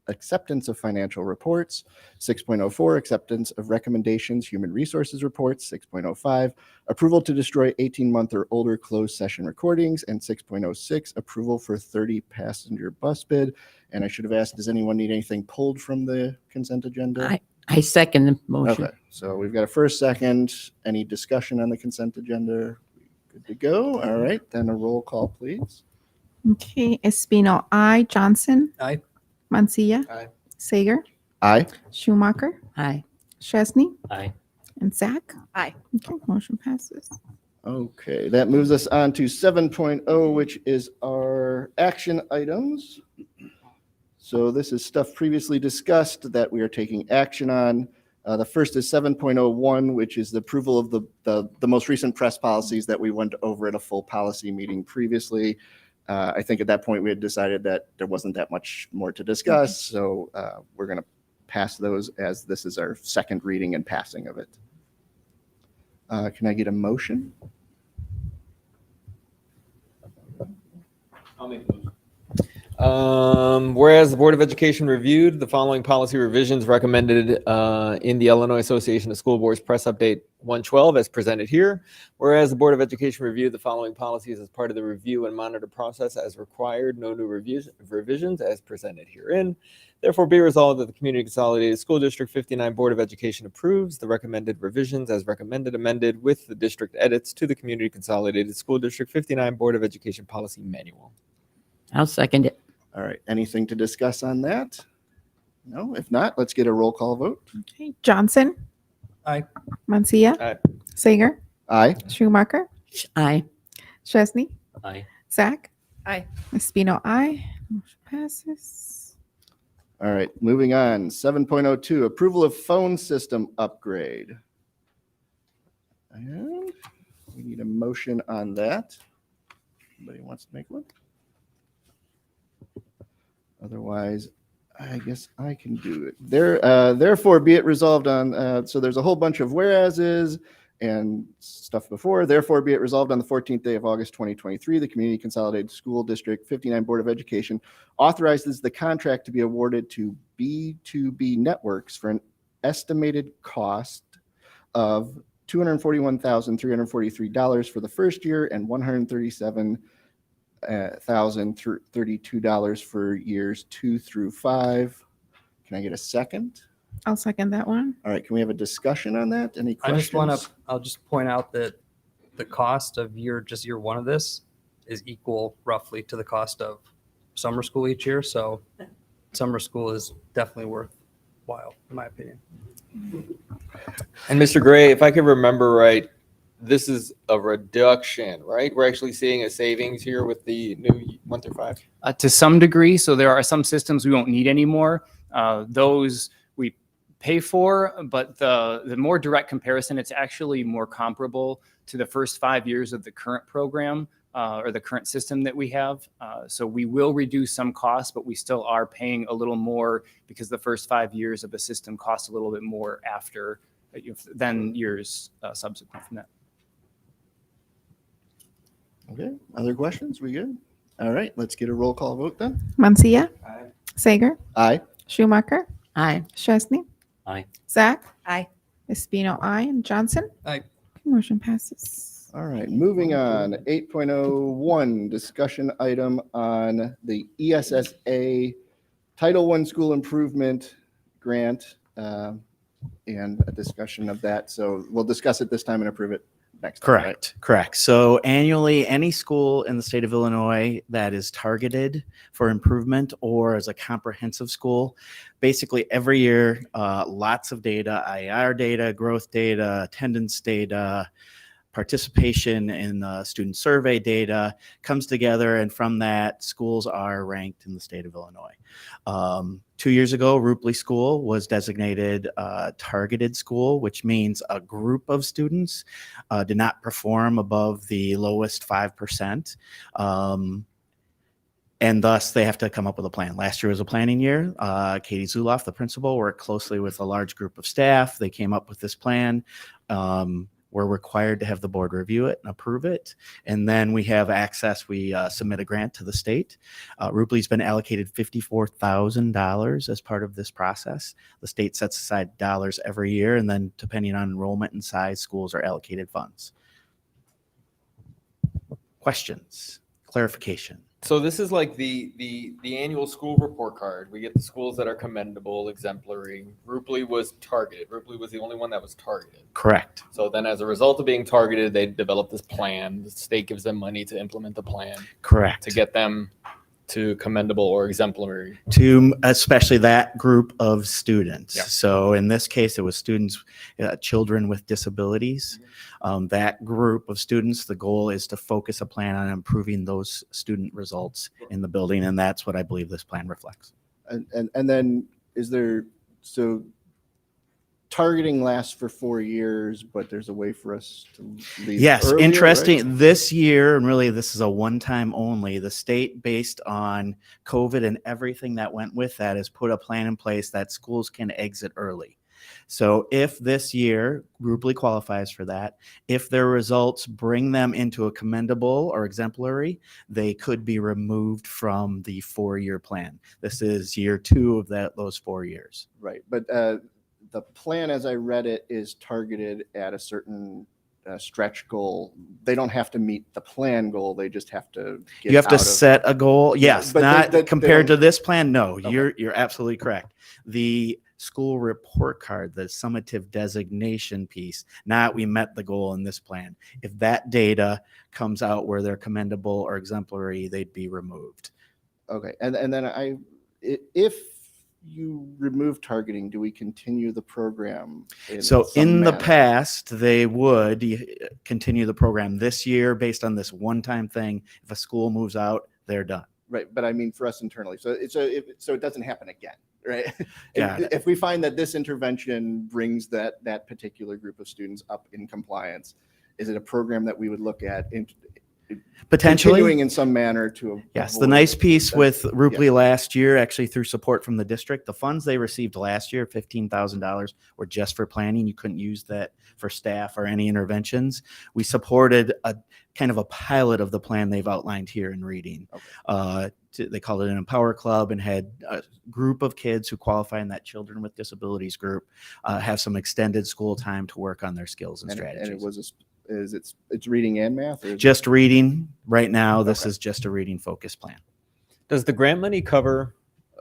acceptance of financial reports, 6.04, acceptance of recommendations, human resources reports, 6.05, approval to destroy 18-month or older closed session recordings, and 6.06, approval for 30 passenger bus bid. And I should have asked, does anyone need anything pulled from the consent agenda? I second the motion. Okay, so we've got a first, second. Any discussion on the consent agenda? Good to go. All right, then a roll call, please. Okay, Espino, aye. Johnson. Aye. Mancia. Aye. Sager. Aye. Schumacher. Aye. Chesney. Aye. And Zach. Aye. Okay, motion passes. Okay, that moves us on to 7.0, which is our action items. So this is stuff previously discussed that we are taking action on. The first is 7.01, which is the approval of the most recent press policies that we went over at a full policy meeting previously. I think at that point we had decided that there wasn't that much more to discuss, so we're going to pass those as this is our second reading and passing of it. Can I get a motion? I'll make the motion. Whereas the Board of Education reviewed the following policy revisions recommended in the Illinois Association of School Boards Press Update 112 as presented here. Whereas the Board of Education reviewed the following policies as part of the review and monitor process as required, no new revisions as presented herein. Therefore, be resolved that the Community Consolidated School District 59 Board of Education approves the recommended revisions as recommended amended with the district edits to the Community Consolidated School District 59 Board of Education Policy Manual. I'll second it. All right, anything to discuss on that? No, if not, let's get a roll call vote. Okay, Johnson. Aye. Mancia. Aye. Sager. Aye. Schumacher. Aye. Chesney. Aye. Zach. Aye. Espino, aye. Motion passes. All right, moving on. 7.02, approval of phone system upgrade. And we need a motion on that. Anybody wants to make one? Otherwise, I guess I can do it. Therefore, be it resolved on, so there's a whole bunch of whereases and stuff before. Therefore, be it resolved on the 14th day of August 2023, the Community Consolidated School District 59 Board of Education authorizes the contract to be awarded to B2B Networks for an estimated cost of $241,343 for the first year and $137,032 for years 2 through 5. Can I get a second? I'll second that one. All right, can we have a discussion on that? Any questions? I'll just point out that the cost of year one of this is equal roughly to the cost of summer school each year. So summer school is definitely worthwhile, in my opinion. And Mr. Gray, if I can remember right, this is a reduction, right? We're actually seeing a savings here with the new 1 through 5. To some degree. So there are some systems we won't need anymore. Those we pay for, but the more direct comparison, it's actually more comparable to the first 5 years of the current program or the current system that we have. So we will reduce some costs, but we still are paying a little more because the first 5 years of the system costs a little bit more after than years subsequent from that. Okay, other questions? We good? All right, let's get a roll call vote then. Mancia. Aye. Sager. Aye. Schumacher. Aye. Chesney. Aye. Zach. Aye. Espino, aye. And Johnson. Aye. Motion passes. All right, moving on. 8.01, discussion item on the ESSA Title I School Improvement Grant, and a discussion of that. So we'll discuss it this time and approve it next time, right? Correct. So annually, any school in the state of Illinois that is targeted for improvement or as a comprehensive school, basically every year, lots of data, IR data, growth data, attendance data, participation in student survey data comes together, and from that, schools are ranked in the state of Illinois. 2 years ago, Rupley School was designated a targeted school, which means a group of students did not perform above the lowest 5%. And thus, they have to come up with a plan. Last year was a planning year. Katie Zuloff, the principal, worked closely with a large group of staff. They came up with this plan. We're required to have the board review it and approve it. And then we have access. We submit a grant to the state. Rupley's been allocated $54,000 as part of this process. The state sets aside dollars every year, and then depending on enrollment and size, schools are allocated funds. Questions, clarification? So this is like the annual school report card. We get the schools that are commendable, exemplary. Rupley was targeted. Rupley was the only one that was targeted. Correct. So then as a result of being targeted, they develop this plan. The state gives them money to implement the plan. Correct. To get them to commendable or exemplary. To especially that group of students. Yeah. So in this case, it was students, children with disabilities. That group of students, the goal is to focus a plan on improving those student results in the building, and that's what I believe this plan reflects. And then is there, so targeting lasts for 4 years, but there's a way for us to leave Yes, earlier, interesting. right? This year, and really this is a one-time only, the state, based on COVID and everything that went with that, has put a plan in place that schools can exit early. So if this year Rupley qualifies for that, if their results bring them into a commendable or exemplary, they could be removed from the 4-year plan. This is year 2 of those 4 years. Right, but the plan, as I read it, is targeted at a certain stretch goal. They don't have to meet the plan goal. They just have to get You have to out of- set a goal. Yes, but not they compared don't- to this plan. No, Okay. you're absolutely correct. The school report card, the summative designation piece, not we met the goal in this plan. If that data comes out where they're commendable or exemplary, they'd be removed. Okay, and then if you remove targeting, do we continue the program? So some in the manner? past, they would continue the program. This year, based on this one-time thing, if a school moves out, they're done. Right, but I mean for us internally, so so it doesn't happen again, right? Got it. If we find that this intervention brings that particular group of students up in compliance, is it a program that we would look at Potentially. continuing in some manner to? Yes, the avoid nice piece that? with Rupley Yeah. last year, actually through support from the district, the funds they received last year, $15,000, were just for planning. You couldn't use that for staff or any interventions. We supported a kind of a pilot of the plan they've outlined here in reading. They called it an Empower Club, and had a group of kids who qualify in that children with disabilities group have some extended school time to work on their skills and strategies. And it was it's reading and math, or is it- Just reading right now. This Okay. is just a reading focus plan. Does the grant money cover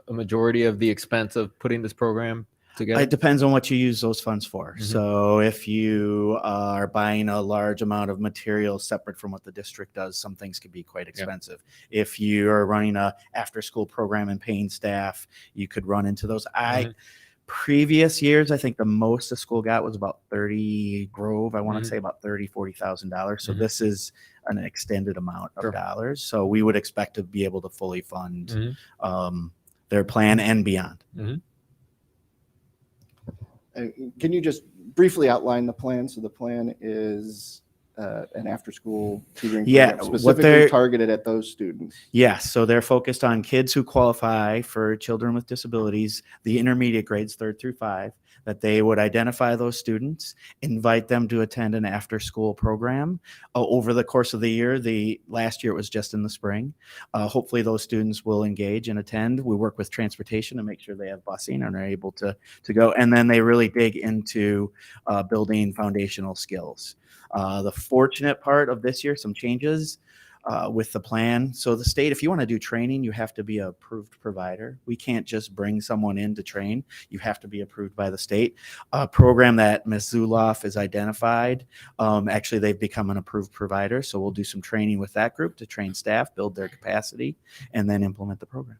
a majority of the expense of putting this program together? It depends on what you use those funds for. So if you are buying a large amount of material separate from what the district does, some things could be quite expensive. If you are running a after-school program and paying staff, you could run into those. Previous years, I think the most the school got was about 30 Grove. I want to say about $40,000. So this is an extended amount of dollars. So we would expect to be able to fully fund their plan and beyond. Can you just briefly outline the plan? So the plan is an after-school tutoring program what specifically they're- targeted at those students. Yes, so they're focused on kids who qualify for children with disabilities, the intermediate grades, 3rd through 5. that they would identify those students, invite them to attend an after-school program over the course of the year. The last year it was just in the spring. Hopefully those students will engage and attend. We work with transportation to make sure they have busing and are able to go. And then they really dig into building foundational skills. The fortunate part of this year, some changes with the plan. So the state, if you want to do training, you have to be an approved provider. We can't just bring someone in to train. You have to be approved by the state. A program that Ms. Zuloff has identified, actually they've become an approved provider. So we'll do some training with that group to train staff, build their capacity, and then implement the program.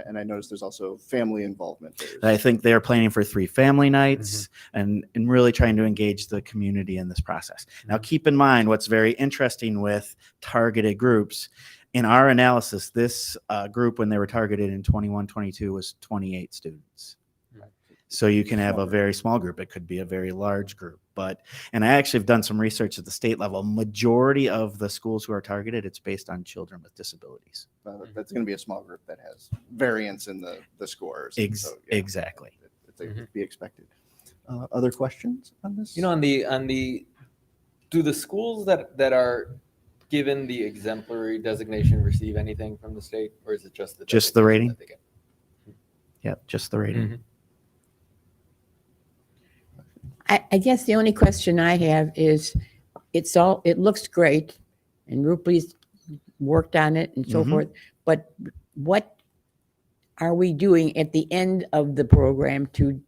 And I noticed there's also family involvement. I think they're planning for 3 family nights and really trying to engage the community in this process. Now, keep in mind what's very interesting with targeted groups. In our analysis, this group, when they were targeted in 21-22, was 28 students. So you can have a very small group. It could be a very large group. And I actually have done some research at the state level. Majority of the schools who are targeted, it's based on children with disabilities. That's going to be a small group that has variance in the scores. Exactly. It's to be expected. Other questions on this? On the do the schools that are given the exemplary designation receive anything from the state, or is it just the rating? that they get? Yeah, just the rating. I guess the only question I have is, it looks great, and Rupley's worked on it and so forth, but what are we doing at the end of the program to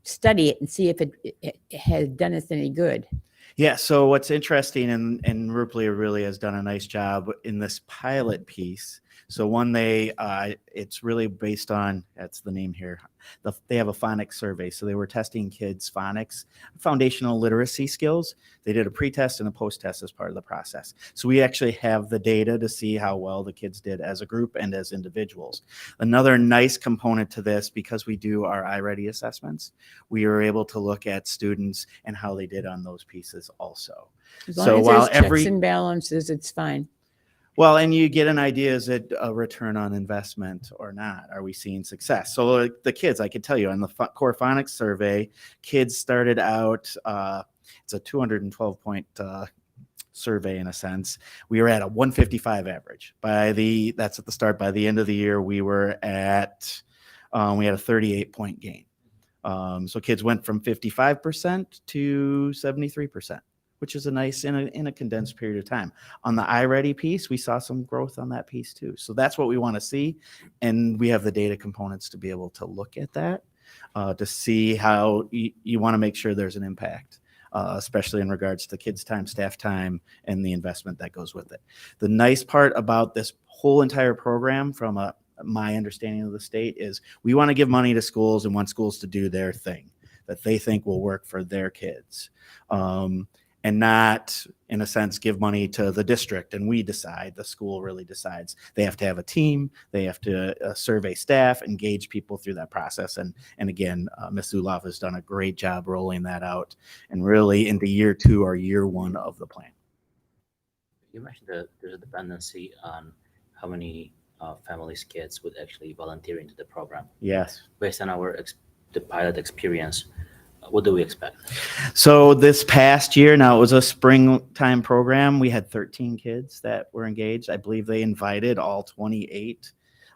study it and see if it has done us any good? Yeah, so what's interesting, and Rupley really has done a nice job in this pilot piece. So one, it's really based on, that's the name here, they have a phonics survey. So they were testing kids' phonics, foundational literacy skills. They did a pre-test and a post-test as part of the process. So we actually have the data to see how well the kids did as a group and as individuals. Another nice component to this, because we do our iReady assessments, we are able to look at students and how they did on those pieces also. As long as there's checks and balances, it's fine. Well, and you get an idea, is it a return on investment or not? Are we seeing success? So the kids, I can tell you on the core phonics survey, kids started out, it's a 212-point survey in a sense. We were at a 155 average. That's at the start. By the end of the year, we were at, we had a 38-point gain. So kids went from 55% to 73%. Which is a nice in a condensed period of time. On the iReady piece, we saw some growth on that piece too. So that's what we want to see. And we have the data components to be able to look at that, to see how you want to make sure there's an impact, especially in regards to kids' time, staff time, and the investment that goes with it. The nice part about this whole entire program from my understanding of the state is we want to give money to schools and want schools to do their thing that they think will work for their kids. And not, in a sense, give money to the district and we decide. The school really decides. They have to have a team. They have to survey staff, engage people through that process. And again, Ms. Zuloff has done a great job rolling that out and really into year 2 or year 1 of the plan. You mentioned that there's a dependency on how many families' kids would actually volunteer into the program. Yes. Based on the pilot experience, what do we expect? So this past year, now it was a springtime program. We had 13 kids that were engaged. I believe they invited all 28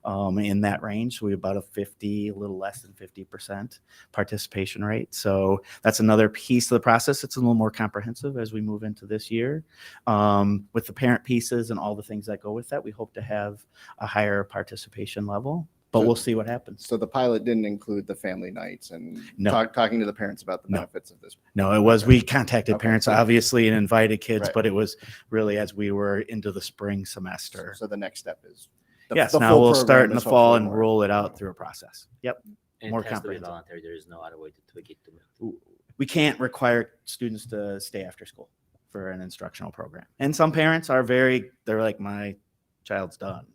in that range. So we have about a little less than 50% participation rate. So that's another piece of the process. It's a little more comprehensive as we move into this year. With the parent pieces and all the things that go with that, we hope to have a higher participation level. But we'll see what happens. So the pilot didn't include the family nights and talking to the parents about the benefits of this. No, it was, we contacted parents, obviously, and invited kids, but it was really as we were into the spring semester. So the next step is yes, now we'll start in the fall and roll it out through a process. Yep. And more it has to be comprehensive. voluntary. There is no other way to tweak it. We can't require students to stay after school for an instructional program. And some parents are they're like, my child's done.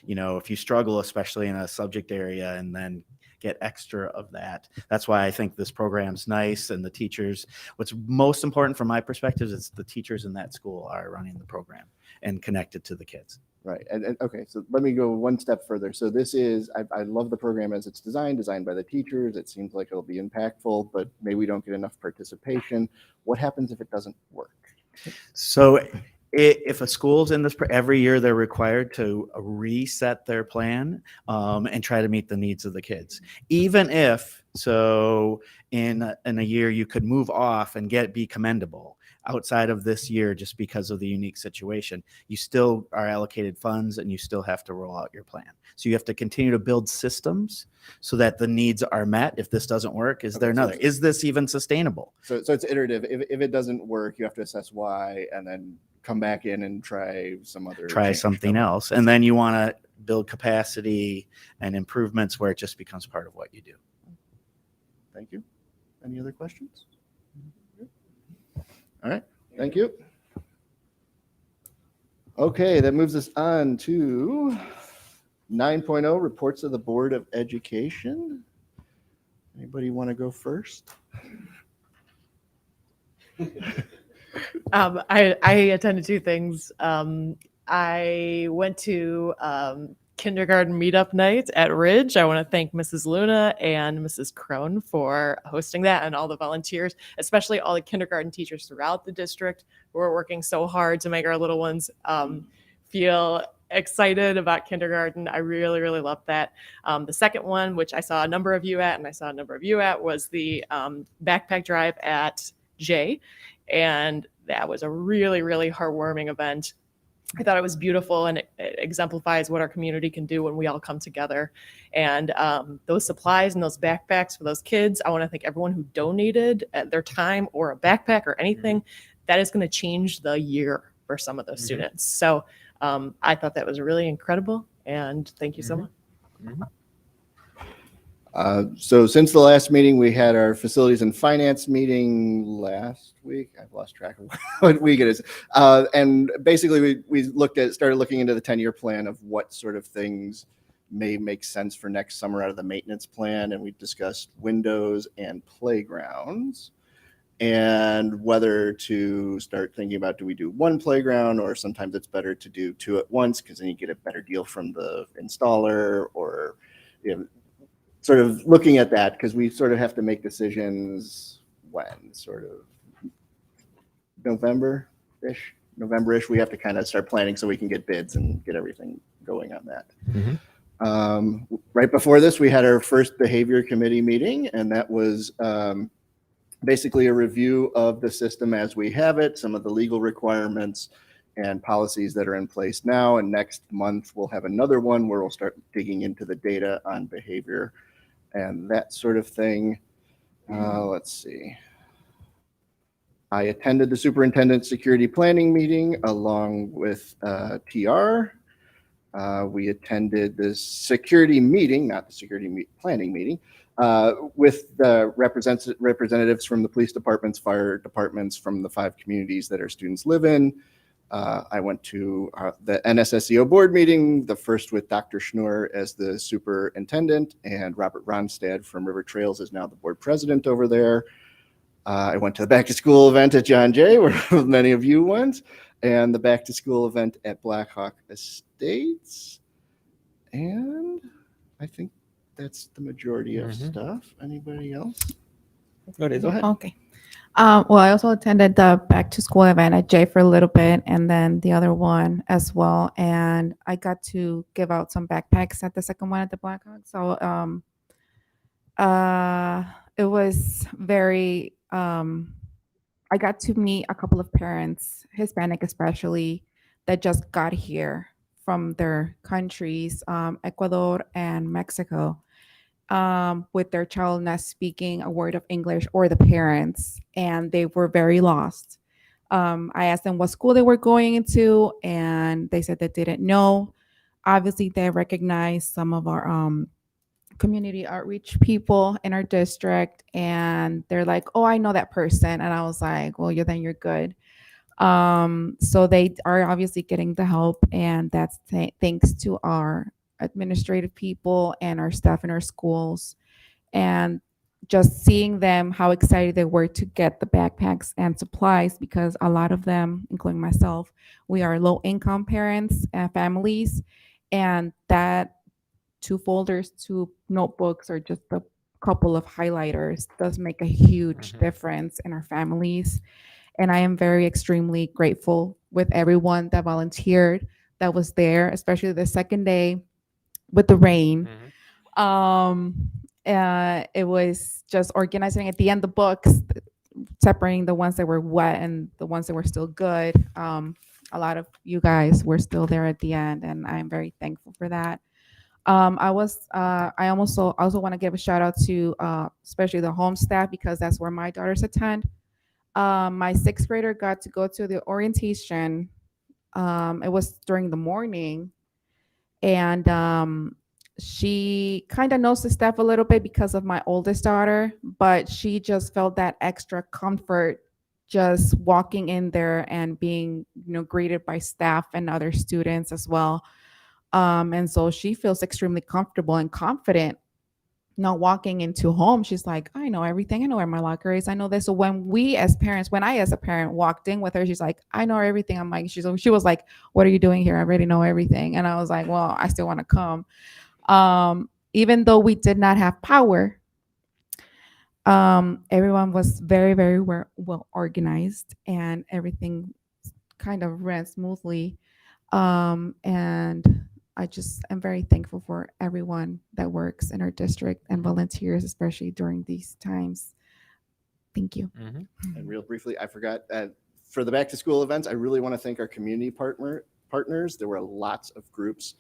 If you struggle, especially in a subject area, and then get extra of that. That's why I think this program's nice, and the teachers, what's most important from my perspective is the teachers in that school are running the program and connected to the kids. Right. And okay, so let me go one step further. So this is, I love the program as it's designed by the teachers. It seems like it'll be impactful, but maybe we don't get enough participation. What happens if it doesn't work? So if a school's in this, every year they're required to reset their plan and try to meet the needs of the kids. Even if, so in a year you could move off and be commendable outside of this year just because of the unique situation, you still are allocated funds and you still have to roll out your plan. So you have to continue to build systems so that the needs are met. If this doesn't work, is there another? Is this even sustainable? So it's iterative. If it doesn't work, you have to assess why and then come back in and try change. Something else. And then you want to build capacity and improvements where it just becomes part of what you do. Thank you. Any other questions? All right, thank you. Okay, that moves us on to 9.0, reports of the Board of Education. Anybody want to go first? I attended two things. I went to kindergarten meetup night at Ridge. I want to thank Mrs. Luna and Mrs. Crone for hosting that, and all the volunteers, especially all the kindergarten teachers throughout the district who are working so hard to make our little ones feel excited about kindergarten. I really, really loved that. The second one, which I saw a number of you at, and I saw a number of you at, was the backpack drive at Jay. And that was a really, really heartwarming event. I thought it was beautiful, and it exemplifies what our community can do when we all come together. And those supplies and those backpacks for those kids, I want to thank everyone who donated their time or a backpack or anything. That is going to change the year for some of those students. So I thought that was really incredible, and thank you so much. So since the last meeting, we had our facilities and finance meeting last week. I've lost track of what week it is. And basically we started looking into the 10-year plan of what sort of things may make sense for next summer out of the maintenance plan. And we discussed windows and playgrounds and whether to start thinking about, do we do one playground, or sometimes it's better to do two at once because then you get a better deal from the installer, or, you know, sort of looking at that, because we sort of have to make decisions when, sort of November-ish, we have to kind of start planning so we can get bids and get everything going on that. Right before this, we had our first behavior committee meeting, and that was basically a review of the system as we have it, some of the legal requirements and policies that are in place now. And next month, we'll have another one where we'll start digging into the data on behavior and that sort of thing. Let's see. I attended the superintendent security planning meeting along with TR. We attended the security meeting, not the security planning meeting, with the representatives from the police departments, fire departments, from the 5 communities that our students live in. I went to the NSSEO board meeting, the first with Dr. Schnur as the superintendent, and Robert Ronstad from River Trails is now the board president over there. I went to the back to school event at John Jay, where many of you went, and the back to school event at Blackhawk Estates. And I think that's the majority of stuff. Anybody else? Go ahead. Okay. Well, I also attended the back to school event at Jay for a little bit, and then the other one as well. And I got to give out some backpacks at the second one at the Blackhawk. So it was very, I got to meet a couple of parents, Hispanic especially, that just got here from their countries, Ecuador and Mexico, with their child not speaking a word of English, or the parents, and they were very lost. I asked them what school they were going into, and they said they didn't know. Obviously, they recognized some of our community outreach people in our district, and they're like, oh, I know that person. And I was like, well, then you're good. So they are obviously getting the help, and that's thanks to our administrative people and our staff in our schools. And just seeing them, how excited they were to get the backpacks and supplies, because a lot of them, including myself, we are low income parents and families, and that 2 folders, 2 notebooks, or just a couple of highlighters does make a huge difference in our families. And I am very extremely grateful with everyone that volunteered, that was there, especially the second day with the rain. It was just organizing at the end the books, separating the ones that were wet and the ones that were still good. A lot of you guys were still there at the end, and I'm very thankful for that. I also want to give a shout out to especially the home staff, because that's where my daughters attend. My 6th grader got to go to the orientation. It was during the morning, and she kind of knows the staff a little bit because of my oldest daughter, but she just felt that extra comfort just walking in there and being, greeted by staff and other students as well. And so she feels extremely comfortable and confident not walking into home. She's like, I know everything. I know where my locker is. I know this. So when I as a parent walked in with her, she's like, I know everything. I'm like, she was like, what are you doing here? I already know everything. And I was like, well, I still want to come. Even though we did not have power, everyone was very, very well organized, and everything kind of ran smoothly. And I just am very thankful for everyone that works in our district and volunteers, especially during these times. Thank you. And real briefly, I forgot, for the back to school events, I really want to thank our community partners. There were lots of groups,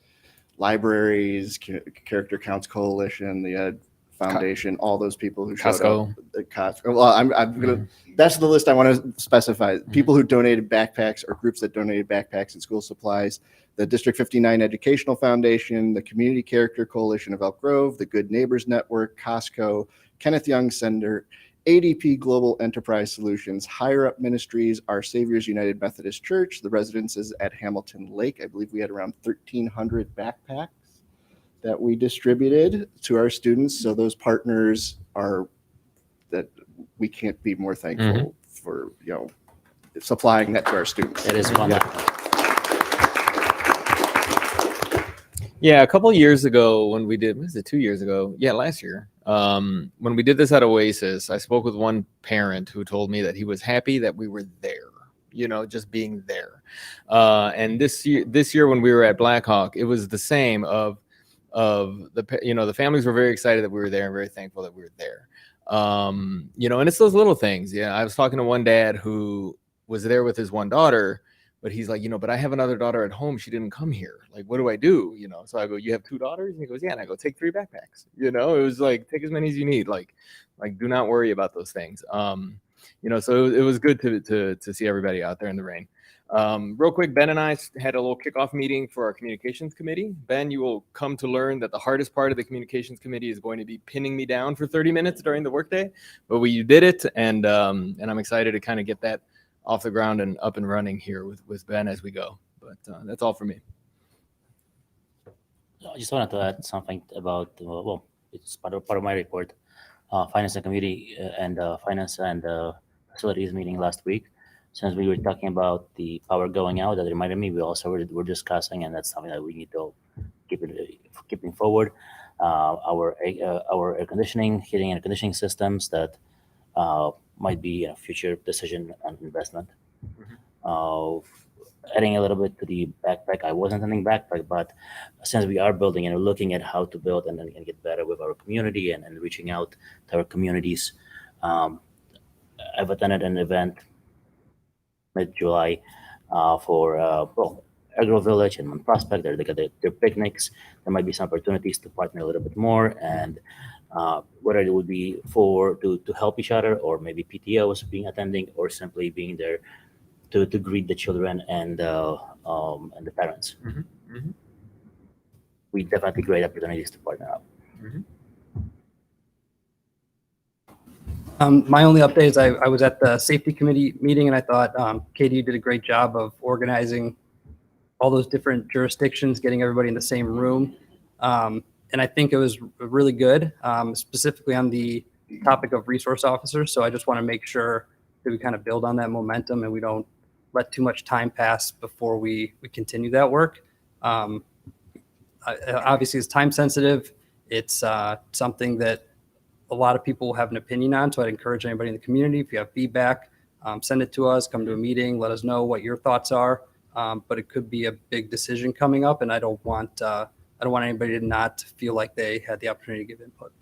libraries, Character Counts Coalition, the Ed Foundation, all those people who showed up. Costco. Well, I'm gonna. That's the list I want to specify. People who donated backpacks, or groups that donated backpacks and school supplies. The District 59 Educational Foundation, the Community Character Coalition of Elk Grove, the Good Neighbors Network, Costco, Kenneth Young Center, ADP Global Enterprise Solutions, Higher Up Ministries, Our Savior's United Methodist Church, the residences at Hamilton Lake. I believe we had around 1,300 backpacks that we distributed to our students. So those partners are, that we can't be more thankful for, supplying that to our students. It is wonderful. Yeah, a couple of years ago when we did, was it 2 years ago? Yeah, last year. When we did this at Oasis, I spoke with one parent who told me that he was happy that we were there, just being there. And this year when we were at Blackhawk, it was the same of the families were very excited that we were there and very thankful that we were there. And it's those little things. Yeah, I was talking to one dad who was there with his one daughter, but he's like, but I have another daughter at home. She didn't come here. Like, what do I do? So I go, you have 2 daughters? And he goes, yeah. And I go, take 3 backpacks. It was like, take as many as you need. Like do not worry about those things. So it was good to see everybody out there in the rain. Real quick, Ben and I had a little kickoff meeting for our communications committee. Ben, you will come to learn that the hardest part of the communications committee is going to be pinning me down for 30 minutes during the workday, but you did it. And I'm excited to kind of get that off the ground and up and running here with Ben as we go. But that's all for me. I just wanted to add something about, it's part of my report, Finance and Committee and Finance and Facilities meeting last week. Since we were talking about the power going out, that reminded me, we also were discussing, and that's something that we need to keeping forward. Our air conditioning, heating and conditioning systems that might be a future decision on investment. Adding a little bit to the backpack, I wasn't thinking backpack, but since we are building and we're looking at how to build and get better with our community and reaching out to our communities, I've attended an event mid-July for Agro Village and Mount Prospect. They got their picnics. There might be some opportunities to partner a little bit more, and whether it would be to help each other, or maybe PTOs attending, or simply being there to greet the children and the parents. We definitely great opportunities to partner up. My only update is I was at the safety committee meeting, and I thought Katie did a great job of organizing all those different jurisdictions, getting everybody in the same room. And I think it was really good, specifically on the topic of resource officers. So I just want to make sure that we kind of build on that momentum and we don't let too much time pass before we continue that work. Obviously, it's time sensitive. It's something that a lot of people have an opinion on. So I'd encourage anybody in the community, if you have feedback, send it to us, come to a meeting, let us know what your thoughts are. But it could be a big decision coming up, and I don't want anybody to not feel like they had the opportunity to give input.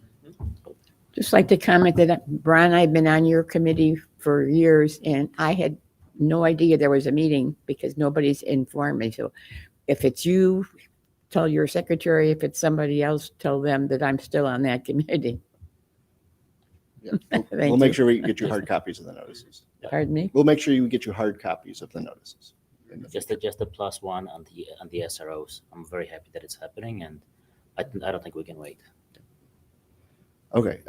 Just like to comment that Brian, I've been on your committee for years, and I had no idea there was a meeting because nobody's informed me. So if it's you, tell your secretary. If it's somebody else, tell them that I'm still on that committee. Yeah. Thank We'll make you. sure we get you hard copies of the notices. Pardon me? We'll make sure you get you hard copies of the notices. Just a plus one on the SROs. I'm very happy that it's happening, and I don't think we can wait. Okay,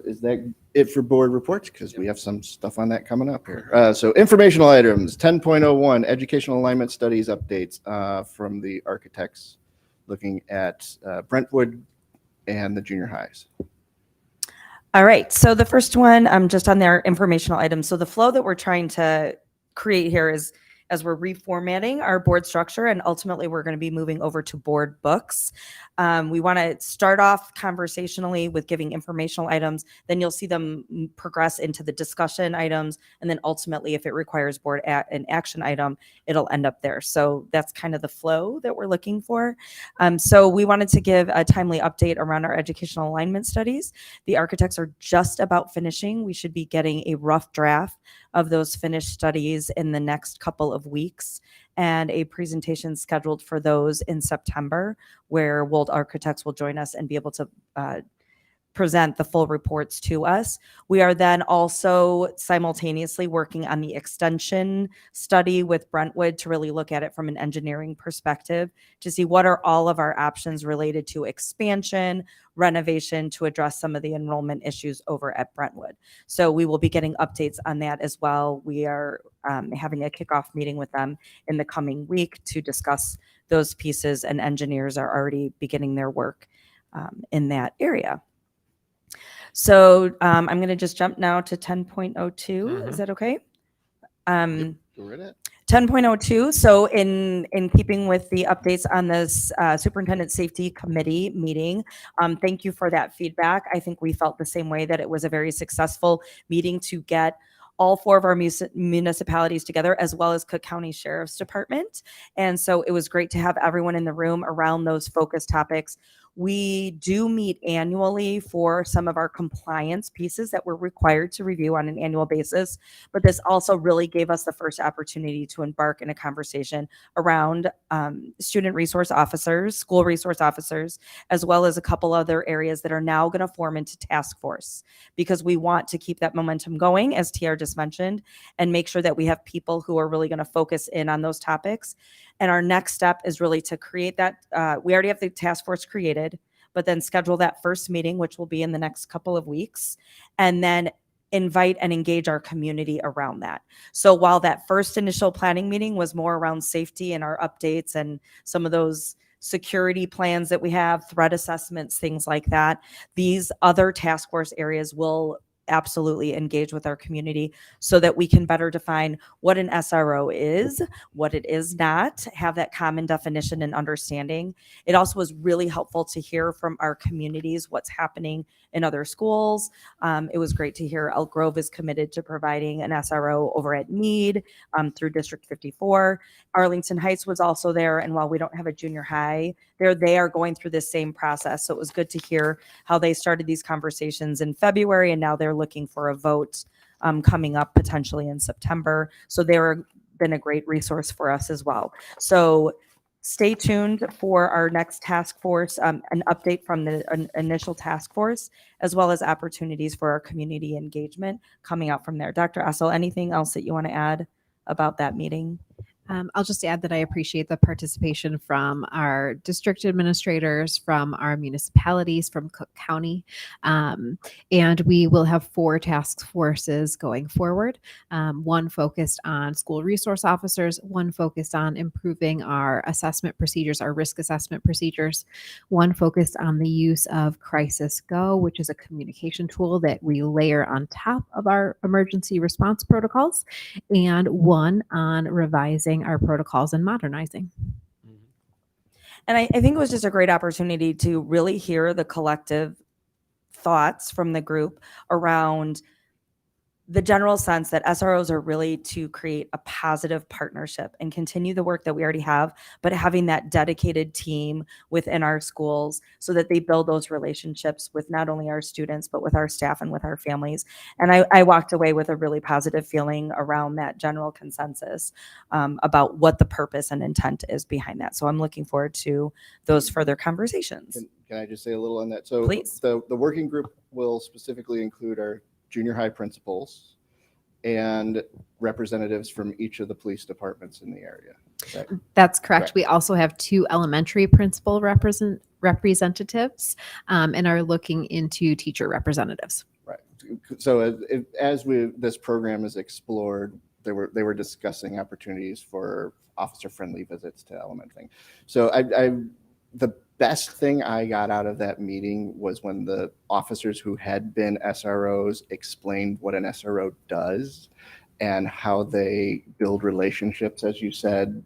is that it for board reports? Because we have some stuff on that coming up here. So informational items, 10.01, educational alignment studies updates from the architects looking at Brentwood and the junior highs. All right. So the first one, just on their informational items. So the flow that we're trying to create here is as we're reformatting our board structure, and ultimately we're going to be moving over to board books. We want to start off conversationally with giving informational items, then you'll see them progress into the discussion items, and then ultimately if it requires board an action item, it'll end up there. So that's kind of the flow that we're looking for. So we wanted to give a timely update around our educational alignment studies. The architects are just about finishing. We should be getting a rough draft of those finished studies in the next couple of weeks, and a presentation scheduled for those in September, where Wold Architects will join us and be able to present the full reports to us. We are then also simultaneously working on the extension study with Brentwood to really look at it from an engineering perspective to see what are all of our options related to expansion, renovation to address some of the enrollment issues over at Brentwood. So we will be getting updates on that as well. We are having a kickoff meeting with them in the coming week to discuss those pieces, and engineers are already beginning their work in that area. So I'm going to just jump now to 10.02. Is that okay? Go right ahead. 10.02. So in keeping with the updates on this Superintendent Safety Committee meeting, thank you for that feedback. I think we felt the same way, that it was a very successful meeting to get all 4 of our municipalities together, as well as Cook County Sheriff's Department. And so it was great to have everyone in the room around those focus topics. We do meet annually for some of our compliance pieces that we're required to review on an annual basis, but this also really gave us the first opportunity to embark in a conversation around student resource officers, school resource officers, as well as a couple other areas that are now going to form into task force, because we want to keep that momentum going, as TR just mentioned, and make sure that we have people who are really going to focus in on those topics. And our next step is really to create that. We already have the task force created, but then schedule that first meeting, which will be in the next couple of weeks, and then invite and engage our community around that. So while that first initial planning meeting was more around safety and our updates and some of those security plans that we have, threat assessments, things like that, these other task force areas will absolutely engage with our community so that we can better define what an SRO is, what it is not, have that common definition and understanding. It also was really helpful to hear from our communities what's happening in other schools. It was great to hear Elk Grove is committed to providing an SRO over at Meade through District 54. Arlington Heights was also there, and while we don't have a junior high there, they are going through this same process. So it was good to hear how they started these conversations in February, and now they're looking for a vote coming up potentially in September. So they've been a great resource for us as well. So stay tuned for our next task force, an update from the initial task force, as well as opportunities for our community engagement coming out from there. Dr. Essel, anything else that you want to add about that meeting? I'll just add that I appreciate the participation from our district administrators, from our municipalities, from Cook County. And we will have 4 task forces going forward. One focused on school resource officers, one focused on improving our assessment procedures, our risk assessment procedures, one focused on the use of Crisis Go, which is a communication tool that we layer on top of our emergency response protocols, and one on revising our protocols and modernizing. And I think it was just a great opportunity to really hear the collective thoughts from the group around the general sense that SROs are really to create a positive partnership and continue the work that we already have, but having that dedicated team within our schools so that they build those relationships with not only our students, but with our staff and with our families. And I walked away with a really positive feeling around that general consensus about what the purpose and intent is behind that. So I'm looking forward to those further conversations. Can I just say a little on that? So Please. the working group will specifically include our junior high principals and representatives from each of the police departments in the area. That's correct. We also have 2 elementary principal representatives and are looking into teacher representatives. Right. So as this program is explored, they were discussing opportunities for officer-friendly visits to elementary. So the best thing I got out of that meeting was when the officers who had been SROs explained what an SRO does and how they build relationships. As you said,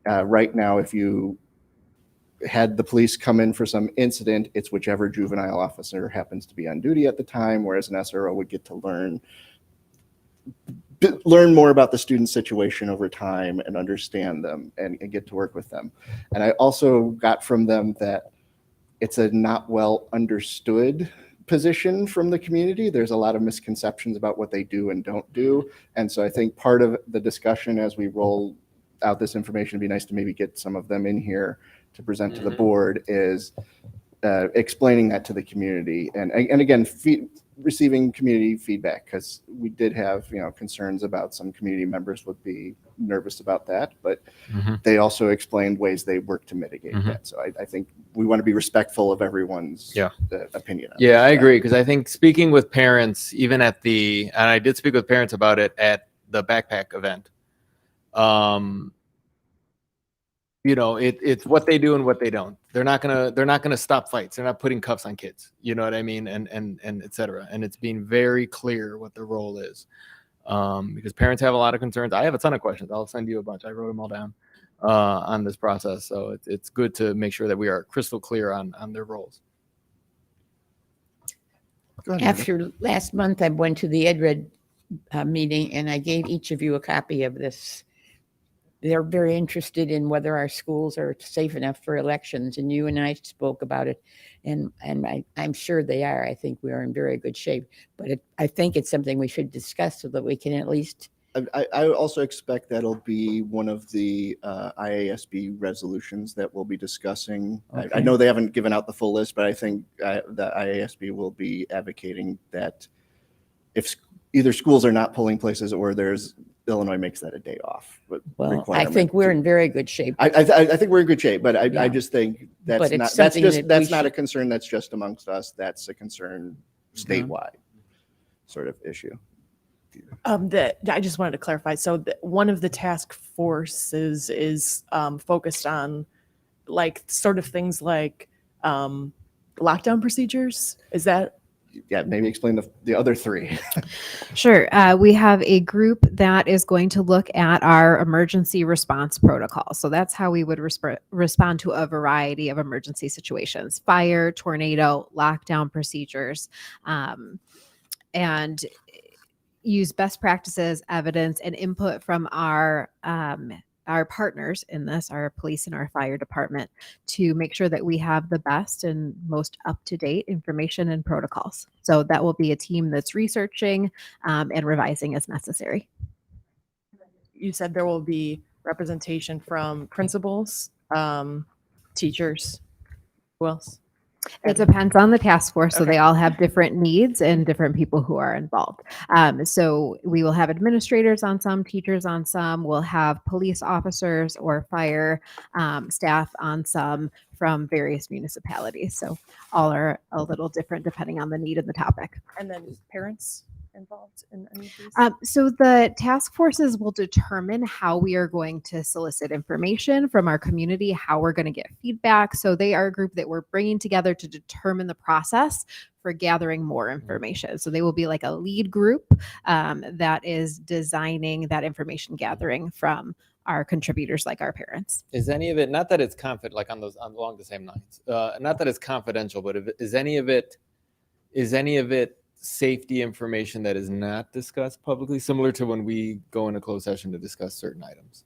right now, if you had the police come in for some incident, it's whichever juvenile officer happens to be on duty at the time, whereas an SRO would get to learn more about the student situation over time and understand them and get to work with them. And I also got from them that it's a not well understood position from the community. There's a lot of misconceptions about what they do and don't do. And so I think part of the discussion as we roll out this information, it'd be nice to maybe get some of them in here to present to the board, is explaining that to the community. And again, receiving community feedback, because we did have concerns about some community members would be nervous about that, but they also explained ways they work to mitigate that. So I think we want to be respectful of everyone's opinion. Yeah, I agree, because I think speaking with parents, even and I did speak with parents about it at the backpack event. It's what they do and what they don't. They're not gonna stop fights. They're not putting cuffs on kids. You know what I mean? And et cetera. And it's being very clear what their role is. Because parents have a lot of concerns. I have a ton of questions. I'll send you a bunch. I wrote them all down on this process. So it's good to make sure that we are crystal clear on their roles. After last month, I went to the EdRed meeting and I gave each of you a copy of this. They're very interested in whether our schools are safe enough for elections, and you and I spoke about it, and I'm sure they are. I think we are in very good shape, but I think it's something we should discuss so that we can at least. I also expect that'll be one of the IASB resolutions that we'll be discussing. Okay. I know they haven't given out the full list, but I think the IASB will be advocating that if either schools are not polling places or Illinois makes that a day off. Well, I think we're in very good shape. I think we're in good shape, but I just think that's not a concern that's just amongst us. That's a concern statewide sort of issue. I just wanted to clarify. So one of the task forces is focused on sort of things like lockdown procedures. Is that? Yeah, maybe explain the other 3. Sure. We have a group that is going to look at our emergency response protocol. So that's how we would respond to a variety of emergency situations: fire, tornado, lockdown procedures, and use best practices, evidence, and input from our partners in this, our police and our fire department, to make sure that we have the best and most up-to-date information and protocols. So that will be a team that's researching and revising as necessary. You said there will be representation from principals, teachers. Who else? It depends on the task force. So Okay. they all have different needs and different people who are involved. So we will have administrators on some, teachers on some, we'll have police officers or fire staff on some from various municipalities. So all are a little different depending on the need and the topic. And then parents involved in any of these? So the task forces will determine how we are going to solicit information from our community, how we're going to get feedback. So they are a group that we're bringing together to determine the process for gathering more information. So they will be like a lead group that is designing that information gathering from our contributors, like our parents. Is any of it, not that it's like along the same lines, not that it's confidential, but is any of it safety information that is not discussed publicly, similar to when we go into closed session to discuss certain items?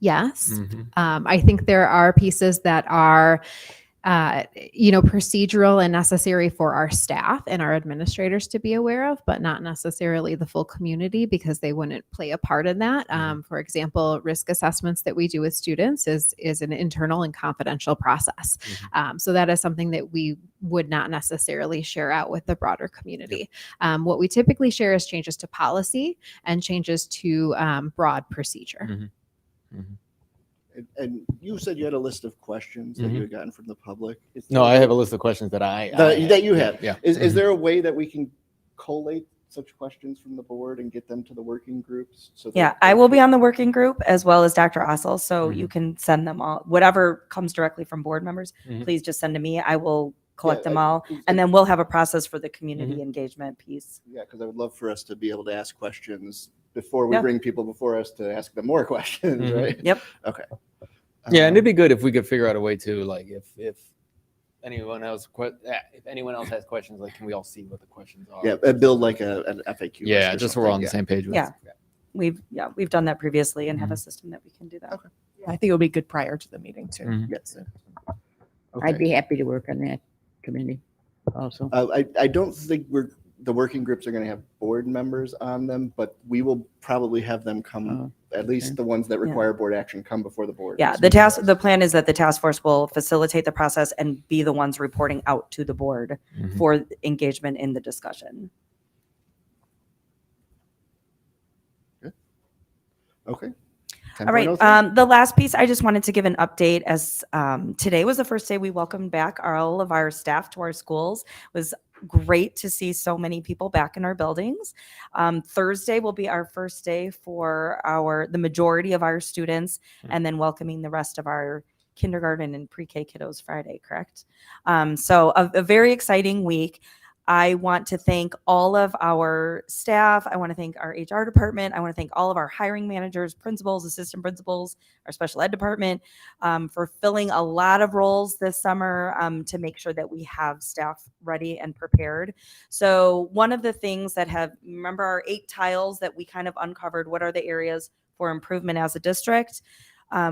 Yes. Mhm. I think there are pieces that are, procedural and necessary for our staff and our administrators to be aware of, but not necessarily the full community because they wouldn't play a part in that. For example, risk assessments that we do with students is an internal and confidential process. So that is something that we would not necessarily share out with the broader community. What we typically share is changes to policy and changes to broad procedure. And you said you had a list of questions that you had gotten from the public. No, I have a list of questions that that you have. Yeah. Is there a way that we can collate such questions from the board and get them to the working groups? So that Yeah, I will be on the working group as well as Dr. Ossel, so you can send them all. Whatever comes directly from board members, please just send to me. I will collect them all, and then we'll have a process for the community engagement piece. Yeah, because I would love for us to be able to ask questions before we bring people before us to ask them more questions, right? Yep. Okay. Yeah, and it'd be good if we could figure out a way to, like, if anyone else has questions, like, can we all see what the questions are? Yeah, build like an FAQ. Yeah, list or just so we're on something. the same page with Yeah. We've done that previously and have a system that we can do that. Okay. I think it would be good prior to the meeting too. Yes. I'd be happy to work on that committee also. I don't think the working groups are going to have board members on them, but we will probably have them come, at least the ones that require board action, come before the board. Yeah, the plan is that the task force will facilitate the process and be the ones reporting out to the board for engagement in the discussion. Okay. All right. The last piece, I just wanted to give an update as today was the first day we welcomed back all of our staff to our schools. It was great to see so many people back in our buildings. Thursday will be our first day for the majority of our students, and then welcoming the rest of our kindergarten and pre-K kiddos Friday, correct? So a very exciting week. I want to thank all of our staff. I want to thank our HR department. I want to thank all of our hiring managers, principals, assistant principals, our special ed department for filling a lot of roles this summer to make sure that we have staff ready and prepared. So one of the things remember our 8 tiles that we kind of uncovered, what are the areas for improvement as a district?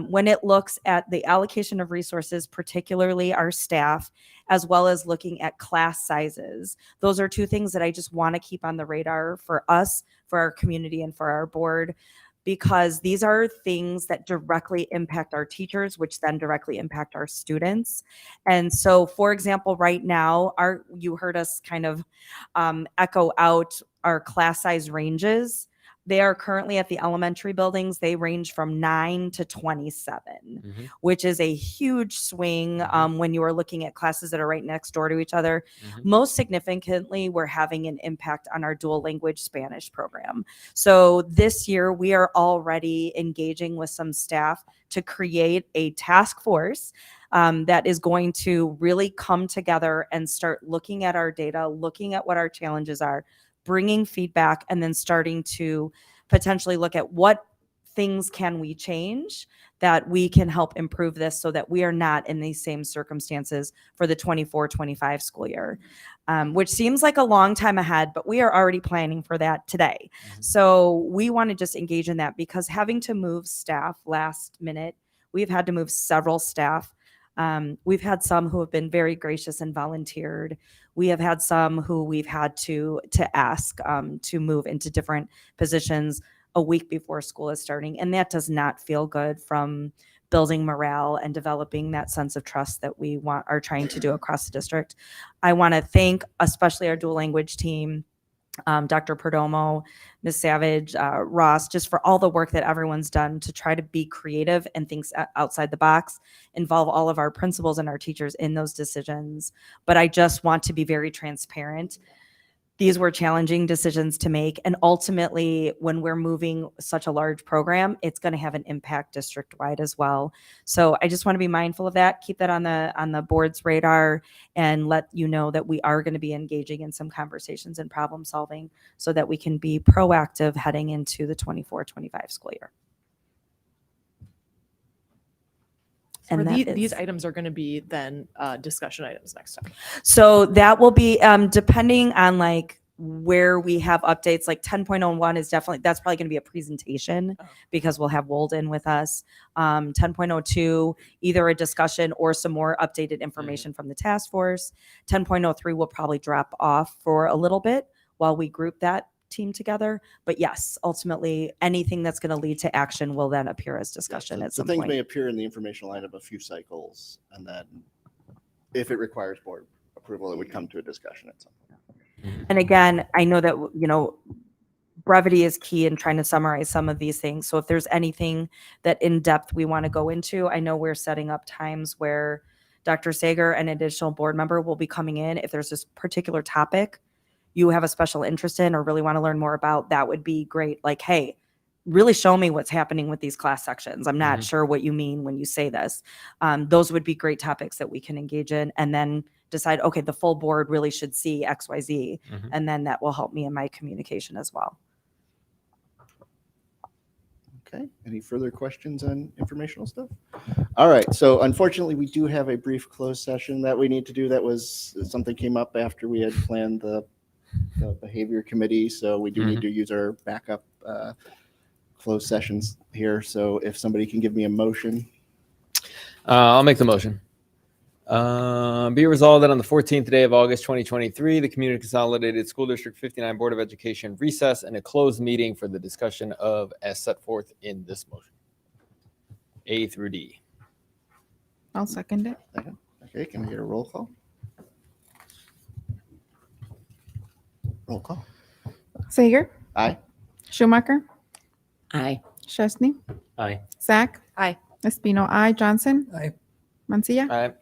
When it looks at the allocation of resources, particularly our staff, as well as looking at class sizes. Those are 2 things that I just want to keep on the radar for us, for our community, and for our board, because these are things that directly impact our teachers, which then directly impact our students. And so, for example, right now, you heard us kind of echo out our class size ranges. They are currently at the elementary buildings. They range from 9 to 27, which is a huge swing when you are looking at classes that are right next door to each other. Most significantly, we're having an impact on our dual language Spanish program. So this year, we are already engaging with some staff to create a task force that is going to really come together and start looking at our data, looking at what our challenges are, bringing feedback, and then starting to potentially look at what things can we change that we can help improve this so that we are not in these same circumstances for the 24-25 school year, which seems like a long time ahead, but we are already planning for that today. So we want to just engage in that because having to move staff last minute, we've had to move several staff. We've had some who have been very gracious and volunteered. We have had some who we've had to ask to move into different positions a week before school is starting. And that does not feel good from building morale and developing that sense of trust that we are trying to do across the district. I want to thank especially our dual language team, Dr. Perdomo, Ms. Savage, Ross, just for all the work that everyone's done to try to be creative and think outside the box, involve all of our principals and our teachers in those decisions. But I just want to be very transparent. These were challenging decisions to make. And ultimately, when we're moving such a large program, it's going to have an impact district-wide as well. So I just want to be mindful of that, keep that on the board's radar, and let you know that we are going to be engaging in some conversations and problem solving so that we can be proactive heading into the 24-25 school year. And that these is- items are going to be then discussion items next time. So that will be depending on like where we have updates. Like 10.01 is that's probably going to be a presentation because we'll have Wolden with us. 10.02, either a discussion or some more updated information from the task force. 10.03 will probably drop off for a little bit while we group that team together. But yes, ultimately, anything that's going to lead to action will then appear as discussion at So some things point. may appear in the informational item a few cycles, and then if it requires board approval, it would come to a discussion at some point. And again, I know that, brevity is key in trying to summarize some of these things. So if there's anything that in depth we want to go into, I know we're setting up times where Dr. Sager, an additional board member, will be coming in. If there's this particular topic you have a special interest in or really want to learn more about, that would be great. Like, hey, really show me what's happening with these class sections. I'm not sure what you mean when you say this. Those would be great topics that we can engage in and then decide, okay, the full board really should see XYZ. And then that will help me in my communication as well. Okay, any further questions on informational stuff? All right, so unfortunately, we do have a brief closed session that we need to do. That was something came up after we had planned the behavior committee, so we do need to use our backup closed sessions here. So if somebody can give me a motion. I'll make the motion. Be resolved that on the 14th day of August 2023, the Community Consolidated School District 59 Board of Education recess and a closed meeting for the discussion of as set forth in this motion. A through D. I'll second it. Okay, can I get a roll call? Roll call. Sager, Aye. Schumacher, Aye. Chesney, Aye. Zach, Aye. Espino, aye. Johnson, Aye. Mancia. All right.